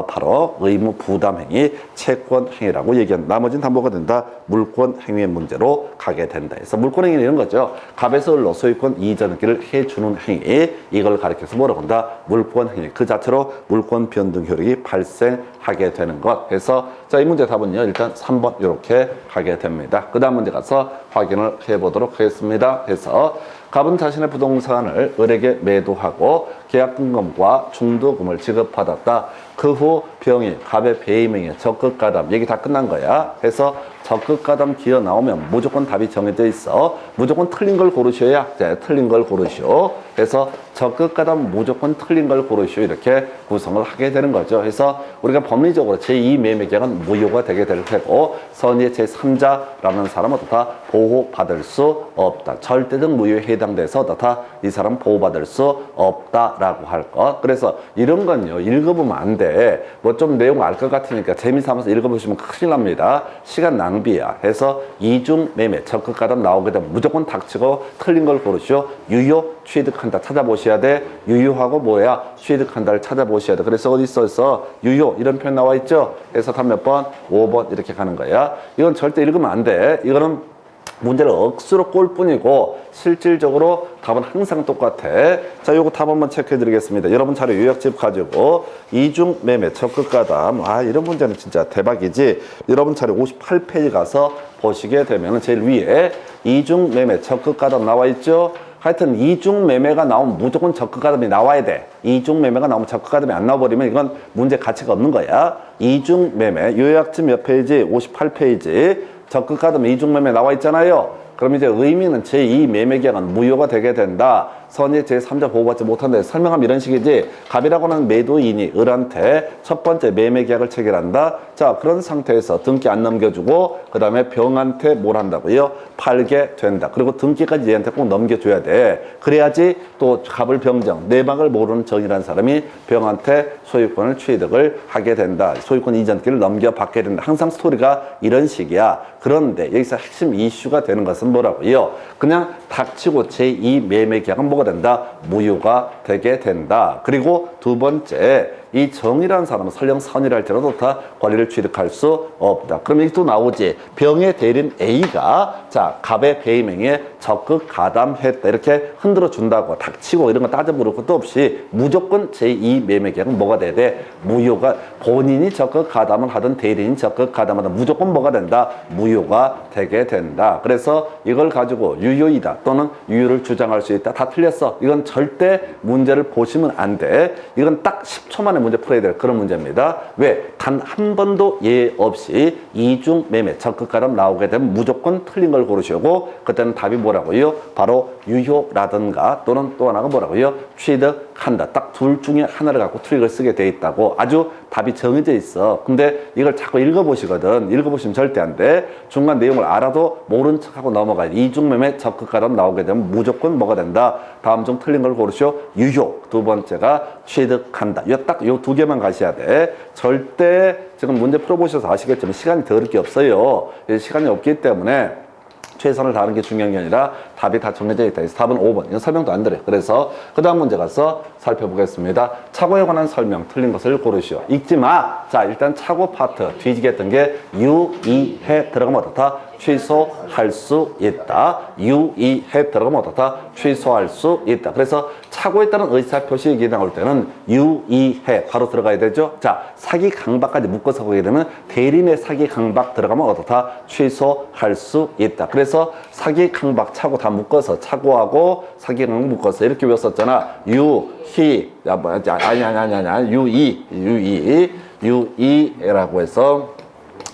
바로 의무 부담 행위, 채권 행위라고 얘기한. 나머지는 다 뭐가 된다? 물권 행위의 문제로 가게 된다. 그래서 물권 행위는 이런 거죠. 갑에서 을로 소유권 이전기를 해주는 행위, 이걸 가리켜서 뭐라고 한다? 물권 행위. 그 자체로 물권 변동 효력이 발생하게 되는 것. 그래서 자, 이 문제 답은요, 일단 3번 이렇게 가게 됩니다. 그 다음 문제 가서 확인을 해보도록 하겠습니다. 그래서 갑은 자신의 부동산을 을에게 매도하고 계약금과 중도금을 지급받았다. 그 후 병이 갑의 배임행위 적극가담 얘기 다 끝난 거야. 그래서 적극가담 기어 나오면 무조건 답이 정해져 있어. 무조건 틀린 걸 고르셔야 틀린 걸 고르시오. 그래서 적극가담 무조건 틀린 걸 고르시오. 이렇게 구성을 하게 되는 거죠. 그래서 우리가 법리적으로 제2 매매계약은 무효가 되게 될 테고 선의의 제3자라는 사람은 어떻다? 보호받을 수 없다. 절대적 무효에 해당돼서 어떻다? 이 사람 보호받을 수 없다라고 할 것. 그래서 이런 건요, 읽어보면 안 돼. 뭐 좀 내용 알 것 같으니까 재미삼아서 읽어보시면 큰일 납니다. 시간 낭비야. 해서 이중 매매 적극가담 나오게 되면 무조건 닥치고 틀린 걸 고르시오. 유효 취득한다 찾아보셔야 돼. 유효하고 뭐야? 취득한다를 찾아보셔야 돼. 그래서 어디 있어? 유효 이런 표현 나와 있죠. 그래서 답 몇 번? 5번 이렇게 가는 거야. 이건 절대 읽으면 안 돼. 이거는 문제를 억수로 꼴 뿐이고 실질적으로 답은 항상 똑같아. 자, 요거 답 한번 체크해 드리겠습니다. 여러분 자료 요약집 가지고 이중 매매 적극가담, 이런 문제는 진짜 대박이지. 여러분 자료 58페이지 가서 보시게 되면 제일 위에 이중 매매 적극가담 나와 있죠. 하여튼 이중 매매가 나오면 무조건 적극가담이 나와야 돼. 이중 매매가 나오면 적극가담이 안 나와버리면 이건 문제 가치가 없는 거야. 이중 매매 요약집 몇 페이지? 58페이지. 적극가담 이중매매 나와 있잖아요. 그럼 이제 의미는 제2 매매계약은 무효가 되게 된다. 선의 제3자 보호받지 못한다. 설명하면 이런 식이지. 갑이라고 하는 매도인이 을한테 첫 번째 매매계약을 체결한다. 자, 그런 상태에서 등기 안 넘겨주고 그 다음에 병한테 뭘 한다고요? 팔게 된다. 그리고 등기까지 얘한테 꼭 넘겨줘야 돼. 그래야지 또 갑을 병정, 내막을 모르는 정이라는 사람이 병한테 소유권을 취득을 하게 된다. 소유권 이전기를 넘겨받게 된다. 항상 스토리가 이런 식이야. 그런데 여기서 핵심 이슈가 되는 것은 뭐라고요? 그냥 닥치고 제2 매매계약은 뭐가 된다? 무효가 되게 된다. 그리고 두 번째, 이 정이라는 사람은 설령 선이라 할지라도 다 권리를 취득할 수 없다. 그럼 이게 또 나오지. 병의 대리인 A가 자, 갑의 배임행위에 적극 가담했다. 이렇게 흔들어 준다고. 닥치고 이런 거 따져 물을 것도 없이 무조건 제2 매매계약은 뭐가 돼야 돼? 무효가, 본인이 적극 가담을 하든 대리인이 적극 가담하든 무조건 뭐가 된다? 무효가 되게 된다. 그래서 이걸 가지고 유효이다 또는 유효를 주장할 수 있다. 다 틀렸어. 이건 절대 문제를 보시면 안 돼. 이건 딱 10초 만에 문제 풀어야 될 그런 문제입니다. 왜? 단 한 번도 예외 없이 이중 매매 적극가담 나오게 되면 무조건 틀린 걸 고르시고 그때는 답이 뭐라고요? 바로 유효라든가 또는 또 하나가 뭐라고요? 취득한다. 딱 둘 중에 하나를 갖고 트릭을 쓰게 돼 있다고. 아주 답이 정해져 있어. 근데 이걸 자꾸 읽어보시거든. 읽어보시면 절대 안 돼. 중간 내용을 알아도 모른 척하고 넘어가야 돼. 이중매매 적극가담 나오게 되면 무조건 뭐가 된다? 다음 중 틀린 걸 고르시오. 유효. 두 번째가 취득한다. 딱 요 두 개만 가셔야 돼. 절대 지금 문제 풀어보셔서 아시겠지만 시간이 더을 게 없어요. 시간이 없기 때문에 최선을 다하는 게 중요한 게 아니라 답이 다 정해져 있다. 그래서 답은 5번. 이건 설명도 안 드려요. 그래서 그 다음 문제 가서 살펴보겠습니다. 차고에 관한 설명 틀린 것을 고르시오. 읽지 마. 자, 일단 차고 파트 뒤지겠던 게 유의해 들어가면 어떻다? 취소할 수 있다. 유의해 들어가면 어떻다? 취소할 수 있다. 그래서 차고에 따른 의사표시 얘기 나올 때는 유의해 바로 들어가야 되죠. 자, 사기 강박까지 묶어서 보게 되면 대리인의 사기 강박 들어가면 어떻다? 취소할 수 있다. 그래서 사기 강박 차고 다 묶어서 차고하고 사기 강박 묶어서 이렇게 외웠었잖아. 유희 아니 유의라고 해서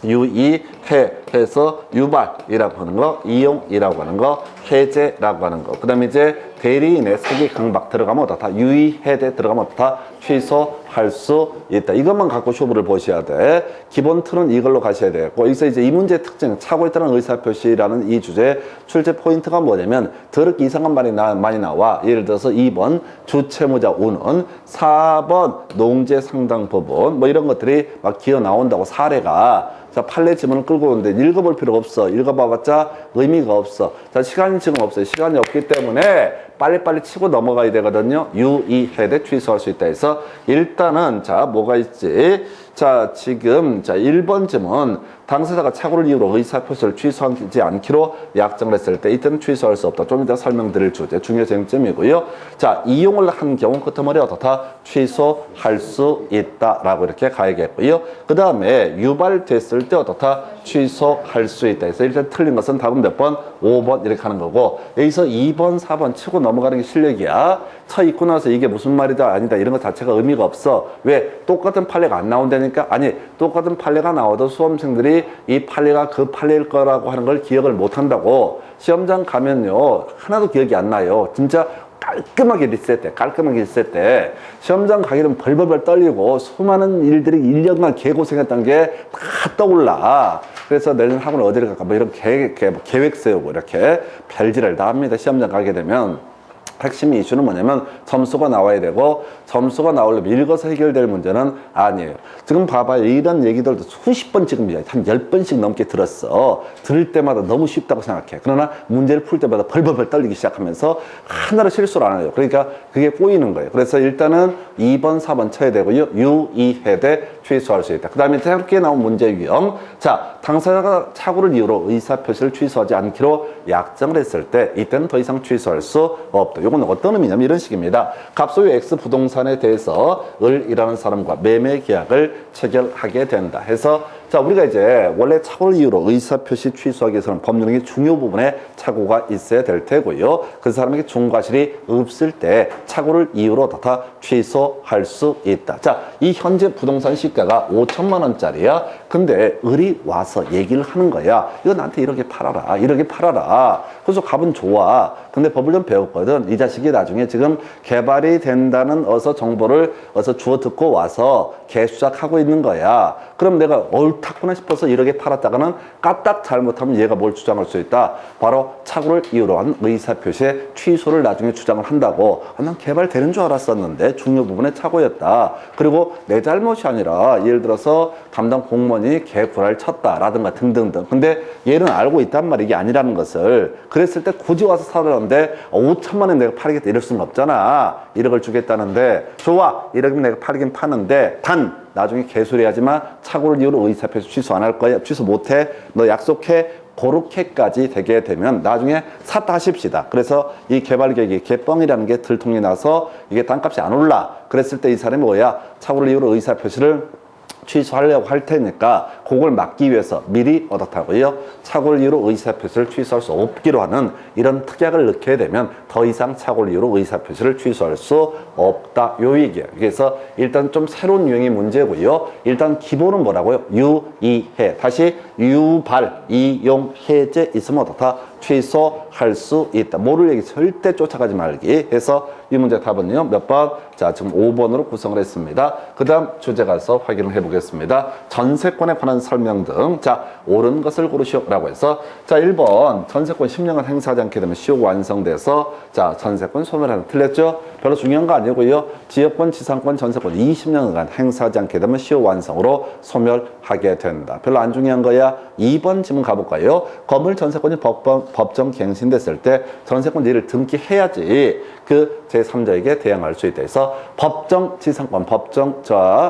유의 해서 유발이라고 하는 거, 이용이라고 하는 거, 해제라고 하는 거. 그 다음에 이제 대리인의 사기 강박 들어가면 어떻다? 유의, 해제 들어가면 어떻다? 취소할 수 있다. 이것만 갖고 쇼부를 보셔야 돼. 기본 틀은 이걸로 가셔야 되고, 여기서 이제 이 문제의 특징, 차고 있다는 의사표시라는 이 주제 출제 포인트가 뭐냐면 더럽게 이상한 말이 많이 나와. 예를 들어서 2번 주채무자 운은, 4번 농지상당법원, 뭐 이런 것들이 막 기어 나온다고 사례가. 자, 판례 지문을 끌고 오는데 읽어볼 필요가 없어. 읽어봐봤자 의미가 없어. 자, 시간이 지금 없어요. 시간이 없기 때문에 빨리빨리 치고 넘어가야 되거든요. 유의해대 취소할 수 있다 해서 일단은 자, 뭐가 있지? 자, 지금 자, 1번 지문 당사자가 착오를 이유로 의사표시를 취소하지 않기로 약정을 했을 때 이때는 취소할 수 없다. 좀 이따 설명드릴 주제 중요 쟁점이고요. 자, 이용을 한 경우 끄트머리 어떻다? 취소할 수 있다라고 이렇게 가야겠고요. 그 다음에 유발됐을 때 어떻다? 취소할 수 있다. 그래서 일단 틀린 것은 답은 몇 번? 5번 이렇게 하는 거고, 여기서 2번, 4번 치고 넘어가는 게 실력이야. 차 입고 나서 이게 무슨 말이다 아니다 이런 것 자체가 의미가 없어. 왜? 똑같은 판례가 안 나온다니까? 아니, 똑같은 판례가 나와도 수험생들이 이 판례가 그 판례일 거라고 하는 걸 기억을 못 한다고. 시험장 가면요 하나도 기억이 안 나요. 진짜 깔끔하게 리셋돼. 깔끔하게 리셋돼. 시험장 가기는 벌벌벌 떨리고 수많은 일들이 1년간 개고생했던 게 다 떠올라. 그래서 내년 학원 어디를 갈까 뭐 이런 계획 세우고 이렇게 별짓을 다 합니다. 시험장 가게 되면. 핵심 이슈는 뭐냐면 점수가 나와야 되고, 점수가 나오려면 읽어서 해결될 문제는 아니에요. 지금 봐봐요. 이런 얘기들도 수십 번 지금 한 10번씩 넘게 들었어. 들을 때마다 너무 쉽다고 생각해. 그러나 문제를 풀 때마다 벌벌벌 떨리기 시작하면서 하나로 실수를 안 해요. 그러니까 그게 꼬이는 거예요. 그래서 일단은 2번, 4번 쳐야 되고요. 유의해대 취소할 수 있다. 그 다음에 새롭게 나온 문제 유형. 자, 당사자가 착오를 이유로 의사표시를 취소하지 않기로 약정을 했을 때 이때는 더 이상 취소할 수 없다. 이건 어떤 의미냐면 이런 식입니다. 갑소유 X 부동산에 대해서 을이라는 사람과 매매 계약을 체결하게 된다 해서, 자, 우리가 이제 원래 착오를 이유로 의사표시 취소하기 위해서는 법률의 중요 부분에 착오가 있어야 될 테고요. 그 사람에게 중과실이 없을 때 착오를 이유로 다 취소할 수 있다. 자, 이 현재 부동산 시가가 5천만 원짜리야. 근데 을이 와서 얘기를 하는 거야. 이거 나한테 이렇게 팔아라. 이렇게 팔아라. 그래서 값은 좋아. 근데 법을 좀 배웠거든. 이 자식이 나중에 지금 개발이 된다는 정보를 주워 듣고 와서 개수작하고 있는 거야. 그럼 내가 옳다구나 싶어서 이렇게 팔았다가는 까딱 잘못하면 얘가 뭘 주장할 수 있다? 바로 착오를 이유로 한 의사표시의 취소를 나중에 주장을 한다고. 난 개발되는 줄 알았었는데 중요 부분에 착오였다. 그리고 내 잘못이 아니라 예를 들어서 담당 공무원이 개구라를 쳤다라든가 등등등. 근데 얘는 알고 있단 말이야. 이게 아니라는 것을. 그랬을 때 굳이 와서 사려는데 5천만 원 내가 팔겠다 이럴 수는 없잖아. 1억을 주겠다는데 좋아. 1억이면 내가 팔긴 파는데 단 나중에 개소리 하지만 착오를 이유로 의사표시 취소 안 할 거야. 취소 못해. 너 약속해. 그렇게까지 되게 되면 나중에 샀다 하십시다. 그래서 이 개발 계획이 개뻥이라는 게 들통이 나서 이게 땅값이 안 올라. 그랬을 때 이 사람이 뭐야? 착오를 이유로 의사표시를 취소하려고 할 테니까 그걸 막기 위해서 미리 어떻다고요? 착오를 이유로 의사표시를 취소할 수 없기로 하는 이런 특약을 넣게 되면 더 이상 착오를 이유로 의사표시를 취소할 수 없다. 요 얘기예요. 그래서 일단 좀 새로운 유형의 문제고요. 일단 기본은 뭐라고요? 유의해. 다시 유발, 이용, 해제 있으면 어떻다? 취소할 수 있다. 모를 얘기 절대 쫓아가지 말기 해서 이 문제 답은요. 몇 번? 자, 지금 5번으로 구성을 했습니다. 그 다음 주제 가서 확인을 해보겠습니다. 전세권에 관한 설명 등. 자, 옳은 것을 고르시오 라고 해서, 자, 1번 전세권 10년간 행사하지 않게 되면 시효 완성돼서, 자, 전세권 소멸하는. 틀렸죠? 별로 중요한 거 아니고요. 지역권, 지상권, 전세권 20년간 행사하지 않게 되면 시효 완성으로 소멸하게 된다. 별로 안 중요한 거야. 2번 지문 가볼까요? 건물 전세권이 법정 갱신됐을 때 전세권 일을 등기해야지 그 제3자에게 대항할 수 있다 해서 법정 지상권, 법정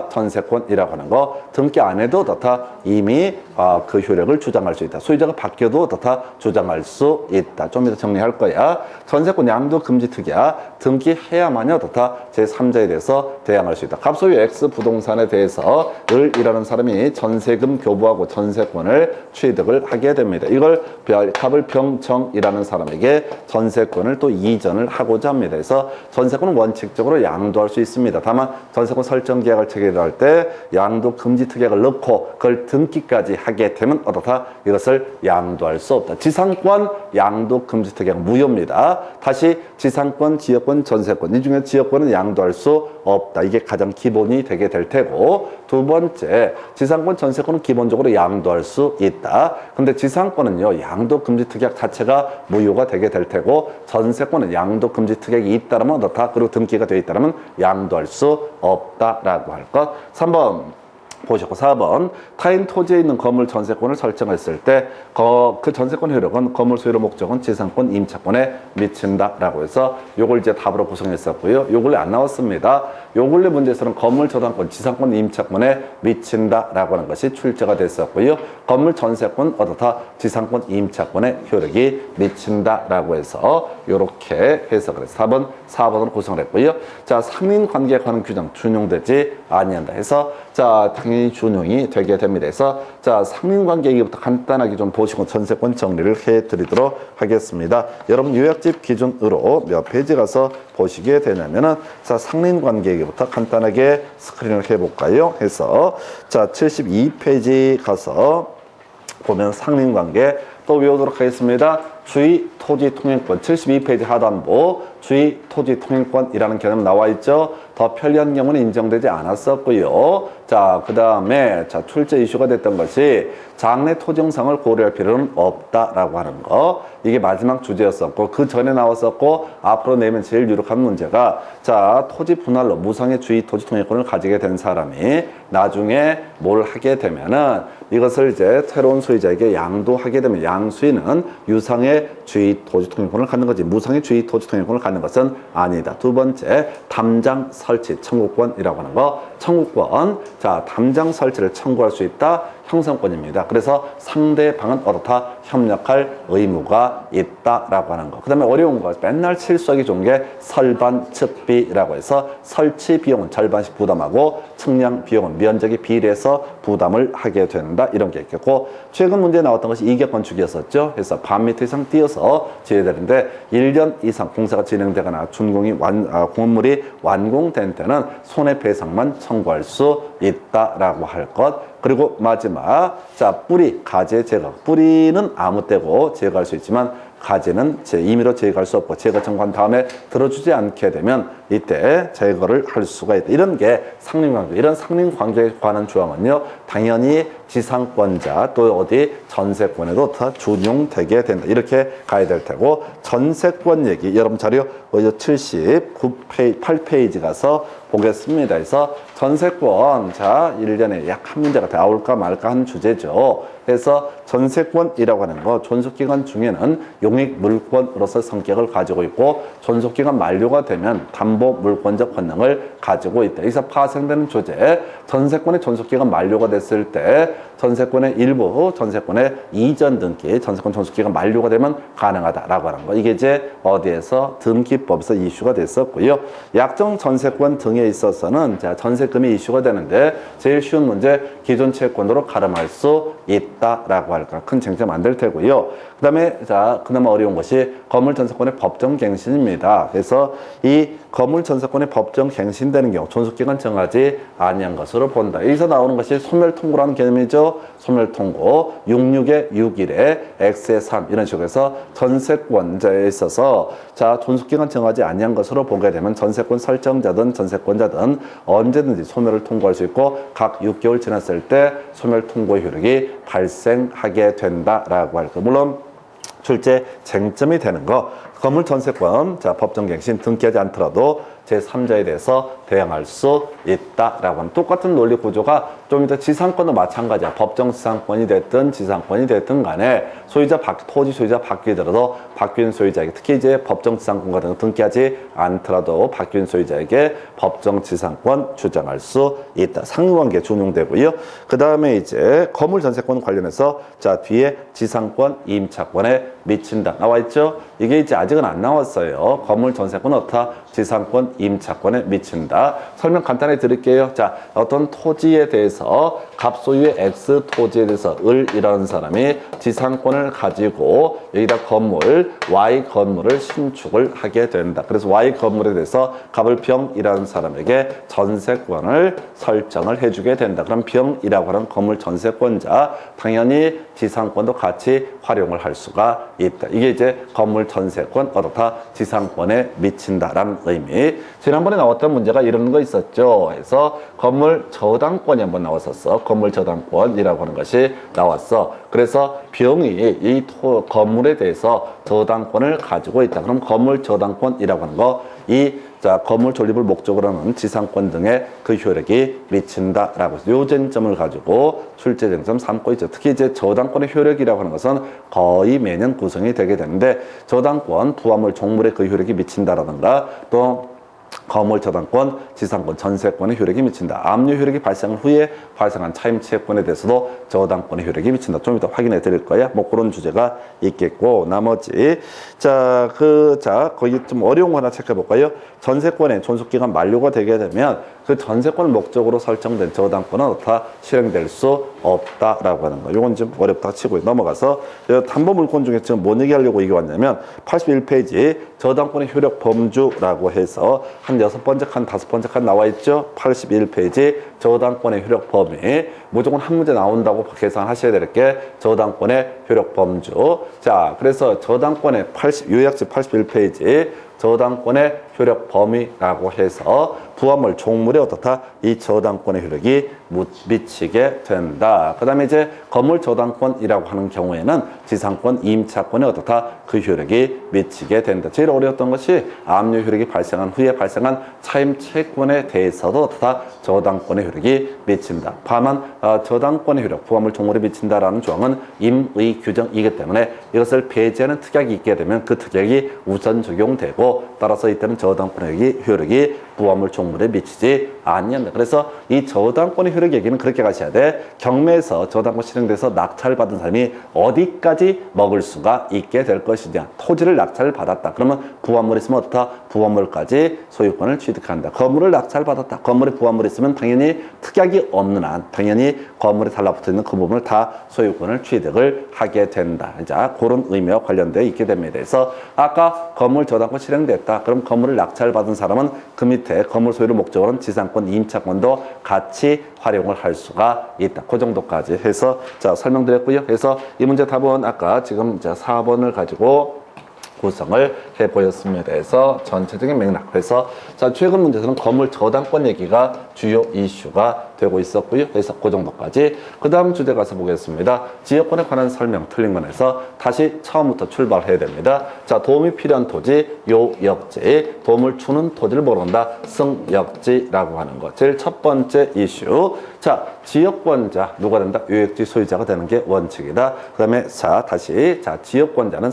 전세권이라고 하는 거 등기 안 해도 어떻다? 이미 그 효력을 주장할 수 있다. 소유자가 바뀌어도 어떻다? 주장할 수 있다. 좀 이따 정리할 거야. 전세권 양도 금지 특약 등기해야만이 어떻다? 제3자에 대해서 대항할 수 있다. 갑소유 X 부동산에 대해서 을이라는 사람이 전세금 교부하고 전세권을 취득을 하게 됩니다. 이걸 갑을 병정이라는 사람에게 전세권을 또 이전을 하고자 합니다. 겁니다. 그래서 전세권은 원칙적으로 양도할 수 있습니다. 다만 전세권 설정 계약을 체결할 때 양도 금지 특약을 넣고 그걸 등기까지 하게 되면 어떻다? 이것을 양도할 수 없다. 지상권 양도 금지 특약 무효입니다. 다시 지상권, 지역권, 전세권 이 중에 지역권은 양도할 수 없다. 이게 가장 기본이 되게 될 테고, 두 번째 지상권, 전세권은 기본적으로 양도할 수 있다. 근데 지상권은요 양도 금지 특약 자체가 무효가 되게 될 테고, 전세권은 양도 금지 특약이 있다라면 어떻다? 그리고 등기가 되어 있다라면 양도할 수 없다라고 할 것. 3번 보시고 4번 타인 토지에 있는 건물 전세권을 설정했을 때 그 전세권 효력은 건물 소유의 목적은 지상권 임차권에 미친다라고 해서 요걸 이제 답으로 구성했었고요. 요 근래 안 나왔습니다. 요 근래 문제에서는 건물 저당권 지상권 임차권에 미친다라고 하는 것이 출제가 됐었고요. 건물 전세권 어떻다? 지상권 임차권에 효력이 미친다라고 해서 요렇게 해석을 해서 4번으로 구성을 했고요. 자, 상린관계에 관한 규정 준용되지 아니한다 해서 자, 당연히 준용이 되게 됩니다. 그래서 자, 상린관계 얘기부터 간단하게 좀 보시고 전세권 정리를 해드리도록 하겠습니다. 여러분 요약집 기준으로 몇 페이지 가서 보시게 되냐면은 자, 상린관계 얘기부터 간단하게 스크린을 해볼까요? 해서 자, 72페이지 가서 보면 상린관계 또 외우도록 하겠습니다. 주의 토지 통행권 72페이지 하단부 주의 토지 통행권이라는 개념 나와 있죠. 더 편리한 경우는 인정되지 않았었고요. 자, 그 다음에 자, 출제 이슈가 됐던 것이 장래 토지 형상을 고려할 필요는 없다라고 하는 거. 이게 마지막 주제였었고 그 전에 나왔었고 앞으로 내면 제일 유력한 문제가 자, 토지 분할로 무상의 주의 토지 통행권을 가지게 된 사람이 나중에 뭘 하게 되면은 이것을 이제 새로운 소유자에게 양도하게 되면 양수인은 유상의 주의 토지 통행권을 갖는 거지 무상의 주의 토지 통행권을 갖는 것은 아니다. 두 번째 담장 설치 청구권이라고 하는 거. 청구권 자, 담장 설치를 청구할 수 있다. 형성권입니다. 그래서 상대방은 어떻다? 협력할 의무가 있다라고 하는 거. 그 다음에 어려운 거 맨날 실수하기 좋은 게 설반 측비라고 해서 설치 비용은 절반씩 부담하고 측량 비용은 면적에 비례해서 부담을 하게 된다. 이런 게 있겠고 최근 문제에 나왔던 것이 이계 건축이었었죠. 그래서 반 미터 이상 띄어서 지어야 되는데 1년 이상 공사가 진행되거나 건물이 완공된 때는 손해배상만 청구할 수 있다라고 할 것. 그리고 마지막 자, 뿌리 가제 제거. 뿌리는 아무 때고 제거할 수 있지만 가지는 임의로 제거할 수 없고 제거 청구한 다음에 들어주지 않게 되면 이때 제거를 할 수가 있다. 이런 게 상린관계. 이런 상린관계에 관한 조항은요 당연히 지상권자 또 어디 전세권에도 다 준용되게 된다. 이렇게 가야 될 테고 전세권 얘기 여러분 자료 78페이지 가서 보겠습니다. 그래서 전세권 자 1년에 약 한 문제가 나올까 말까 하는 주제죠. 그래서 전세권이라고 하는 거 존속기간 중에는 용익 물권으로서 성격을 가지고 있고 존속기간 만료가 되면 담보 물권적 권능을 가지고 있다. 여기서 파생되는 주제 전세권의 존속기간 만료가 됐을 때 전세권의 일부 전세권의 이전 등기 전세권 존속기간 만료가 되면 가능하다라고 하는 거. 이게 이제 어디에서 등기법에서 이슈가 됐었고요. 약정 전세권 등에 있어서는 자, 전세금이 이슈가 되는데 제일 쉬운 문제 기존 채권으로 가름할 수 있다라고 할까. 큰 쟁점 안 될 테고요. 그다음에 자, 그나마 어려운 것이 건물 전세권의 법정 갱신입니다. 그래서 이 건물 전세권의 법정 갱신되는 경우 존속기간 정하지 아니한 것으로 본다. 여기서 나오는 것이 소멸통고라는 개념이죠. 소멸통고 66에 6일에 X에 3 이런 식으로 해서 전세권자에 있어서 자, 존속기간 정하지 아니한 것으로 보게 되면 전세권 설정자든 전세권자든 언제든지 소멸을 통고할 수 있고 각 6개월 지났을 때 소멸통고 효력이 발생하게 된다라고 할 거. 물론 출제 쟁점이 되는 거 건물 전세권 자, 법정갱신 등기하지 않더라도 제3자에 대해서 대항할 수 있다라고 하는 똑같은 논리 구조가 좀 이따 지상권도 마찬가지야. 법정 지상권이 됐든 지상권이 됐든 간에 소유자 토지 소유자 바뀌더라도 바뀐 소유자에게 특히 이제 법정 지상권 같은 거 등기하지 않더라도 바뀐 소유자에게 법정 지상권 주장할 수 있다. 상관관계 준용되고요. 그 다음에 이제 건물 전세권 관련해서 자, 뒤에 지상권 임차권에 미친다. 나와 있죠? 이게 이제 아직은 안 나왔어요. 건물 전세권 어떻다? 지상권, 임차권에 미친다. 설명 간단히 드릴게요. 자, 어떤 토지에 대해서 갑소유의 X 토지에 대해서 을이라는 사람이 지상권을 가지고 여기다 건물, Y 건물을 신축을 하게 된다. 그래서 Y 건물에 대해서 갑을 병이라는 사람에게 전세권을 설정을 해주게 된다. 그럼 병이라고 하는 건물 전세권자, 당연히 지상권도 같이 활용을 할 수가 있다. 이게 이제 건물 전세권 어떻다? 지상권에 미친다라는 의미. 지난번에 나왔던 문제가 이런 거 있었죠. 그래서 건물 저당권이 한번 나왔었어. 건물 저당권이라고 하는 것이 나왔어. 그래서 병이 이 건물에 대해서 저당권을 가지고 있다. 그럼 건물 저당권이라고 하는 거, 자, 건물 존립을 목적으로 하는 지상권 등의 그 효력이 미친다라고 해서 요 쟁점을 가지고 출제 쟁점 삼고 있죠. 특히 이제 저당권의 효력이라고 하는 것은 거의 매년 구성이 되게 되는데, 저당권, 부합물, 종물의 그 효력이 미친다라든가, 또 건물 저당권, 지상권, 전세권의 효력이 미친다. 압류 효력이 발생 후에 발생한 차임채권에 대해서도 저당권의 효력이 미친다. 좀 이따 확인해 드릴 거야. 뭐 그런 주제가 있겠고, 나머지 거기 좀 어려운 거 하나 체크해 볼까요? 전세권의 존속기간 만료가 되게 되면 그 전세권을 목적으로 설정된 저당권은 다 실행될 수 없다라고 하는 거. 이건 좀 어렵다 치고 넘어가서 담보물권 중에 지금 뭔 얘기하려고 이게 왔냐면 81페이지 저당권의 효력 범주라고 해서 한 6번째 칸, 5번째 칸 나와 있죠. 81페이지 저당권의 효력 범위. 무조건 한 문제 나온다고 계산하셔야 될 게 저당권의 효력 범주. 자, 그래서 저당권의 요약집 81페이지 저당권의 효력 범위라고 해서 부합물 종물에 어떻다? 이 저당권의 효력이 미치게 된다. 그 다음에 이제 건물 저당권이라고 하는 경우에는 지상권, 임차권에 어떻다? 그 효력이 미치게 된다. 제일 어려웠던 것이 압류 효력이 발생한 후에 발생한 차임채권에 대해서도 어떻다? 저당권의 효력이 미친다. 다만 저당권의 효력, 부합물 종물에 미친다라는 조항은 임의 규정이기 때문에 이것을 배제하는 특약이 있게 되면 그 특약이 우선 적용되고, 따라서 이때는 저당권의 효력이 부합물 종물에 미치지 않는다. 그래서 이 저당권의 효력 얘기는 그렇게 가셔야 돼. 경매에서 저당권 실행돼서 낙찰받은 사람이 어디까지 먹을 수가 있게 될 것이냐. 토지를 낙찰받았다. 그러면 부합물이 있으면 어떻다? 부합물까지 소유권을 취득한다. 건물을 낙찰받았다. 건물에 부합물이 있으면 당연히 특약이 없는 한 당연히 건물에 달라붙어 있는 그 부분을 다 소유권을 취득을 하게 된다. 자, 그런 의미와 관련되어 있게 됩니다. 그래서 아까 건물 저당권 실행됐다. 그럼 건물을 낙찰받은 사람은 그 밑에 건물 소유를 목적으로는 지상권, 임차권도 같이 활용을 할 수가 있다. 그 정도까지 해서 자, 설명드렸고요. 그래서 이 문제 답은 아까 지금 4번을 가지고 구성을 해보였습니다. 그래서 전체적인 맥락. 그래서 자, 최근 문제에서는 건물 저당권 얘기가 주요 이슈가 되고 있었고요. 그래서 그 정도까지. 그 다음 주제 가서 보겠습니다. 지역권에 관한 설명 틀린 건에서 다시 처음부터 출발해야 됩니다. 자, 도움이 필요한 토지, 요역지. 도움을 주는 토지를 모른다. 승역지라고 하는 거. 제일 첫 번째 이슈. 자, 지역권자 누가 된다? 요역지 소유자가 되는 게 원칙이다. 그 다음에 다시 지역권자는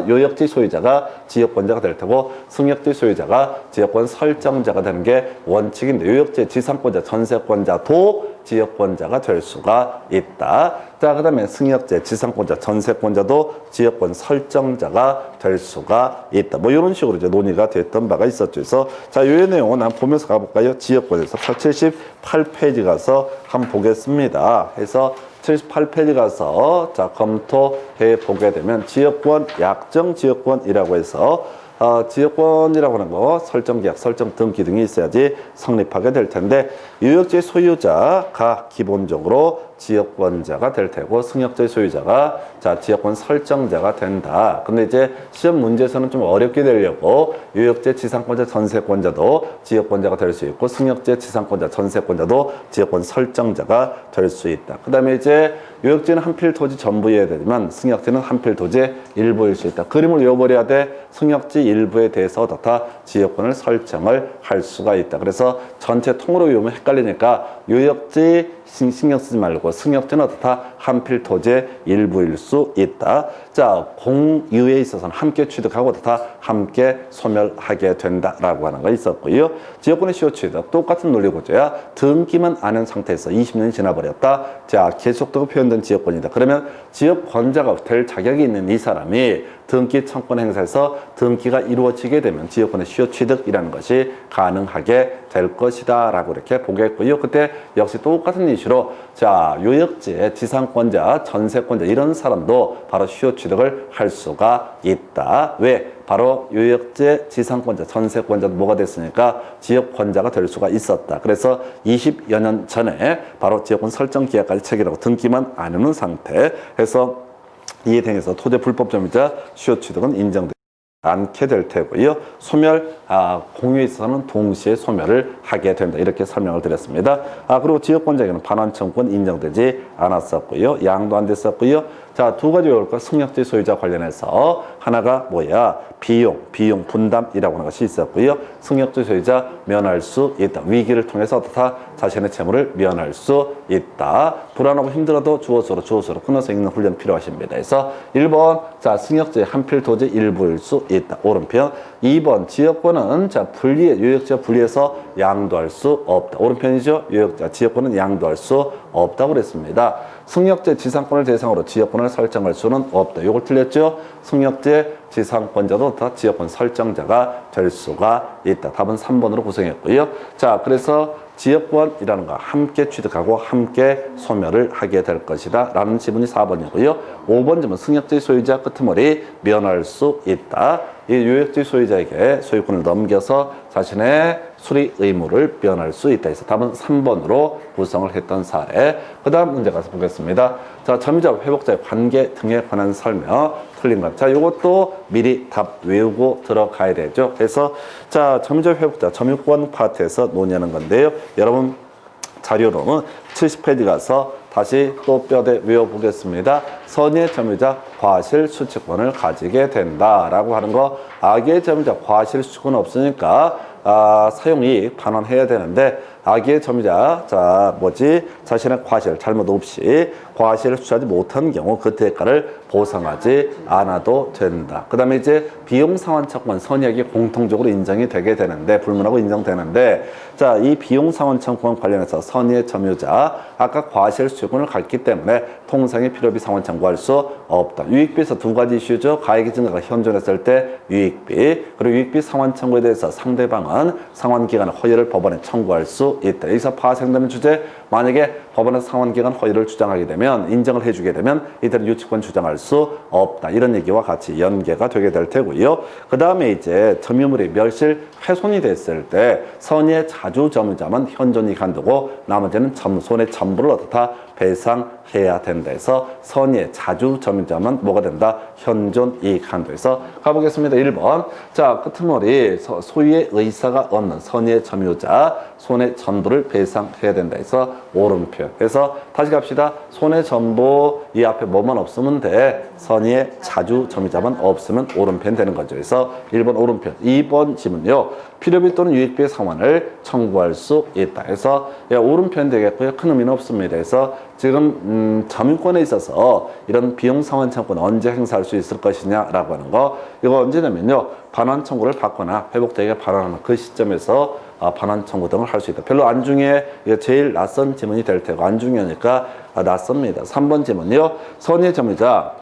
요역지 소유자가 지역권자가 될 테고, 승역지 소유자가 지역권 설정자가 되는 게 원칙인데, 요역지 지상권자, 전세권자도 지역권자가 될 수가 있다. 자, 그 다음에 승역제, 지상권자, 전세권자도 지역권 설정자가 될 수가 있다. 뭐 이런 식으로 이제 논의가 됐던 바가 있었죠. 그래서 자, 요 내용은 한번 보면서 가볼까요? 지역권에서 78페이지 가서 한번 보겠습니다. 해서 78페이지 가서 자, 검토해 보게 되면 지역권, 약정 지역권이라고 해서 지역권이라고 하는 거 설정계약, 설정 등기 등이 있어야지 성립하게 될 텐데, 요역지 소유자가 기본적으로 지역권자가 될 테고, 승역지 소유자가 자, 지역권 설정자가 된다. 근데 이제 시험 문제에서는 좀 어렵게 되려고 요역지 지상권자, 전세권자도 지역권자가 될 수 있고, 승역지 지상권자, 전세권자도 지역권 설정자가 될 수 있다. 그 다음에 이제 요역지는 한 필 토지 전부여야 되지만 승역지는 한 필 토지의 일부일 수 있다. 그림을 외워버려야 돼. 승역지 일부에 대해서 어떻다? 지역권을 설정을 할 수가 있다. 그래서 전체 통으로 외우면 헷갈리니까 요역지 신경 쓰지 말고 승역제는 어떻다? 한필 토지의 일부일 수 있다. 자, 공유에 있어서는 함께 취득하고 어떻다? 함께 소멸하게 된다라고 하는 거 있었고요. 지역권의 시효 취득 똑같은 논리 구조야. 등기만 안 한 상태에서 20년이 지나버렸다. 자, 계속되고 표현된 지역권이다. 그러면 지역권자가 될 자격이 있는 이 사람이 등기 청권 행사에서 등기가 이루어지게 되면 지역권의 시효 취득이라는 것이 가능하게 될 것이다 라고 이렇게 보겠고요. 그때 역시 똑같은 이슈로 자, 요역지의 지상권자, 전세권자 이런 사람도 바로 시효 취득을 할 수가 있다. 왜? 바로 요역제 지상권자, 전세권자도 뭐가 됐으니까 지역권자가 될 수가 있었다. 그래서 20여 년 전에 바로 지역권 설정 계약까지 체결하고 등기만 안 해놓은 상태에서 이에 대해서 토지 불법 점유자 시효 취득은 인정되지 않게 될 테고요. 소멸, 공유에 있어서는 동시에 소멸을 하게 된다. 이렇게 설명을 드렸습니다. 그리고 지역권자에게는 반환 청구권 인정되지 않았었고요. 양도 안 됐었고요. 자, 두 가지 요일과 승역지 소유자 관련해서 하나가 뭐야? 비용 분담이라고 하는 것이 있었고요. 승역지 소유자 면할 수 있다. 위기를 통해서 어떻다? 자신의 채무를 면할 수 있다. 불안하고 힘들어도 주어서로 끊어서 읽는 훈련 필요하십니다. 그래서 1번, 자, 승역지 한필 토지 일부일 수 있다. 오른편. 2번, 지역권은 자, 요역지와 분리해서 양도할 수 없다. 오른편이죠? 지역권은 양도할 수 없다고 그랬습니다. 승역제 지상권을 대상으로 지역권을 설정할 수는 없다. 이걸 틀렸죠? 승역제 지상권자도 다 지역권 설정자가 될 수가 있다. 답은 3번으로 구성했고요. 자, 그래서 지역권이라는 거 함께 취득하고 함께 소멸을 하게 될 것이다 라는 지문이 4번이고요. 5번 지문 승역지 소유자 끄트머리 면할 수 있다. 이 요역지 소유자에게 소유권을 넘겨서 자신의 수리 의무를 면할 수 있다 해서 답은 3번으로 구성을 했던 사례. 그 다음 문제 가서 보겠습니다. 자, 점유자 회복자의 관계 등에 관한 설명 틀린 것. 자, 요것도 미리 답 외우고 들어가야 되죠. 그래서 자, 점유자 회복자 점유권 파트에서 논의하는 건데요. 여러분 자료로는 70페이지 가서 다시 또 뼈대 외워보겠습니다. 선의의 점유자 과실 수취권을 가지게 된다라고 하는 거. 악의 점유자 과실 수취권 없으니까 사용이익 반환해야 되는데 악의 점유자 자신의 과실 잘못 없이 과실을 수취하지 못한 경우 그 대가를 보상하지 않아도 된다. 그 다음에 이제 비용상환청권 선의액이 공통적으로 인정이 되게 되는데 불문하고 인정되는데 자, 이 비용상환청권 관련해서 선의의 점유자 아까 과실 수취권을 갖기 때문에 통상의 필요비 상환 청구할 수 없다. 유익비에서 두 가지 이슈죠. 가액이 증가가 현존했을 때 유익비 그리고 유익비 상환 청구에 대해서 상대방은 상환기간 허위를 법원에 청구할 수 있다. 여기서 파생되는 주제 만약에 법원의 상환기간 허위를 주장하게 되면 인정을 해주게 되면 이들은 유치권 주장할 수 없다. 이런 얘기와 같이 연계가 되게 될 테고요. 그 다음에 이제 점유물이 멸실 훼손이 됐을 때 선의의 자주 점유자만 현존이익 한도고 나머지는 손해 전부를 어떻다? 배상해야 된다 해서 선의의 자주 점유자만 뭐가 된다? 현존 이익 한도에서 가보겠습니다. 1번. 자, 끄트머리 소유의 의사가 없는 선의의 점유자 손해 전부를 배상해야 된다 해서 오른편. 그래서 다시 갑시다. 손해 전부 이 앞에 뭐만 없으면 돼. 선의의 자주 점유자만 없으면 오른편 되는 거죠. 그래서 1번 오른편. 2번 지문요. 필요비 또는 유익비의 상환을 청구할 수 있다. 그래서 오른편 되겠고요. 큰 의미는 없습니다. 그래서 지금 점유권에 있어서 이런 비용 상환 청구는 언제 행사할 수 있을 것이냐라고 하는 거. 이거 언제냐면요. 반환 청구를 받거나 회복자에게 반환하는 그 시점에서 반환 청구 등을 할 수 있다. 별로 안중에 제일 낯선 지문이 될 테고 안중이니까 낯섭니다. 3번 지문요. 선의의 점유자가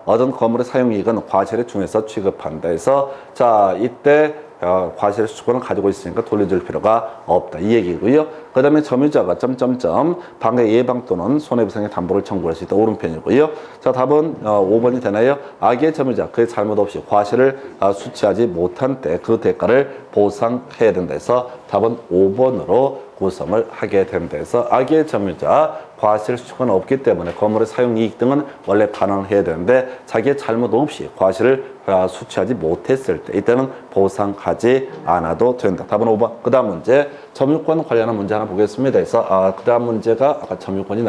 얻은 건물의 사용이익은 과실에 중해서 취급한다 해서 자, 이때 과실 수권을 가지고 있으니까 돌려줄 필요가 없다. 이 얘기고요. 그 다음에 점유자가 방해 예방 또는 손해배상의 담보를 청구할 수 있다. 오른편이고요. 자, 답은 5번이 되나요? 악의 점유자 그의 잘못 없이 과실을 수취하지 못한 때 그 대가를 보상해야 된다 해서 답은 5번으로 구성을 하게 된다 해서 악의 점유자 과실 수취권은 없기 때문에 건물의 사용이익 등은 원래 반환해야 되는데 자기의 잘못 없이 과실을 수취하지 못했을 때 이때는 보상하지 않아도 된다. 답은 5번. 그 다음 문제 점유권 관련한 문제 하나 보겠습니다. 그래서 그 다음 문제가 아까 점유권이 나와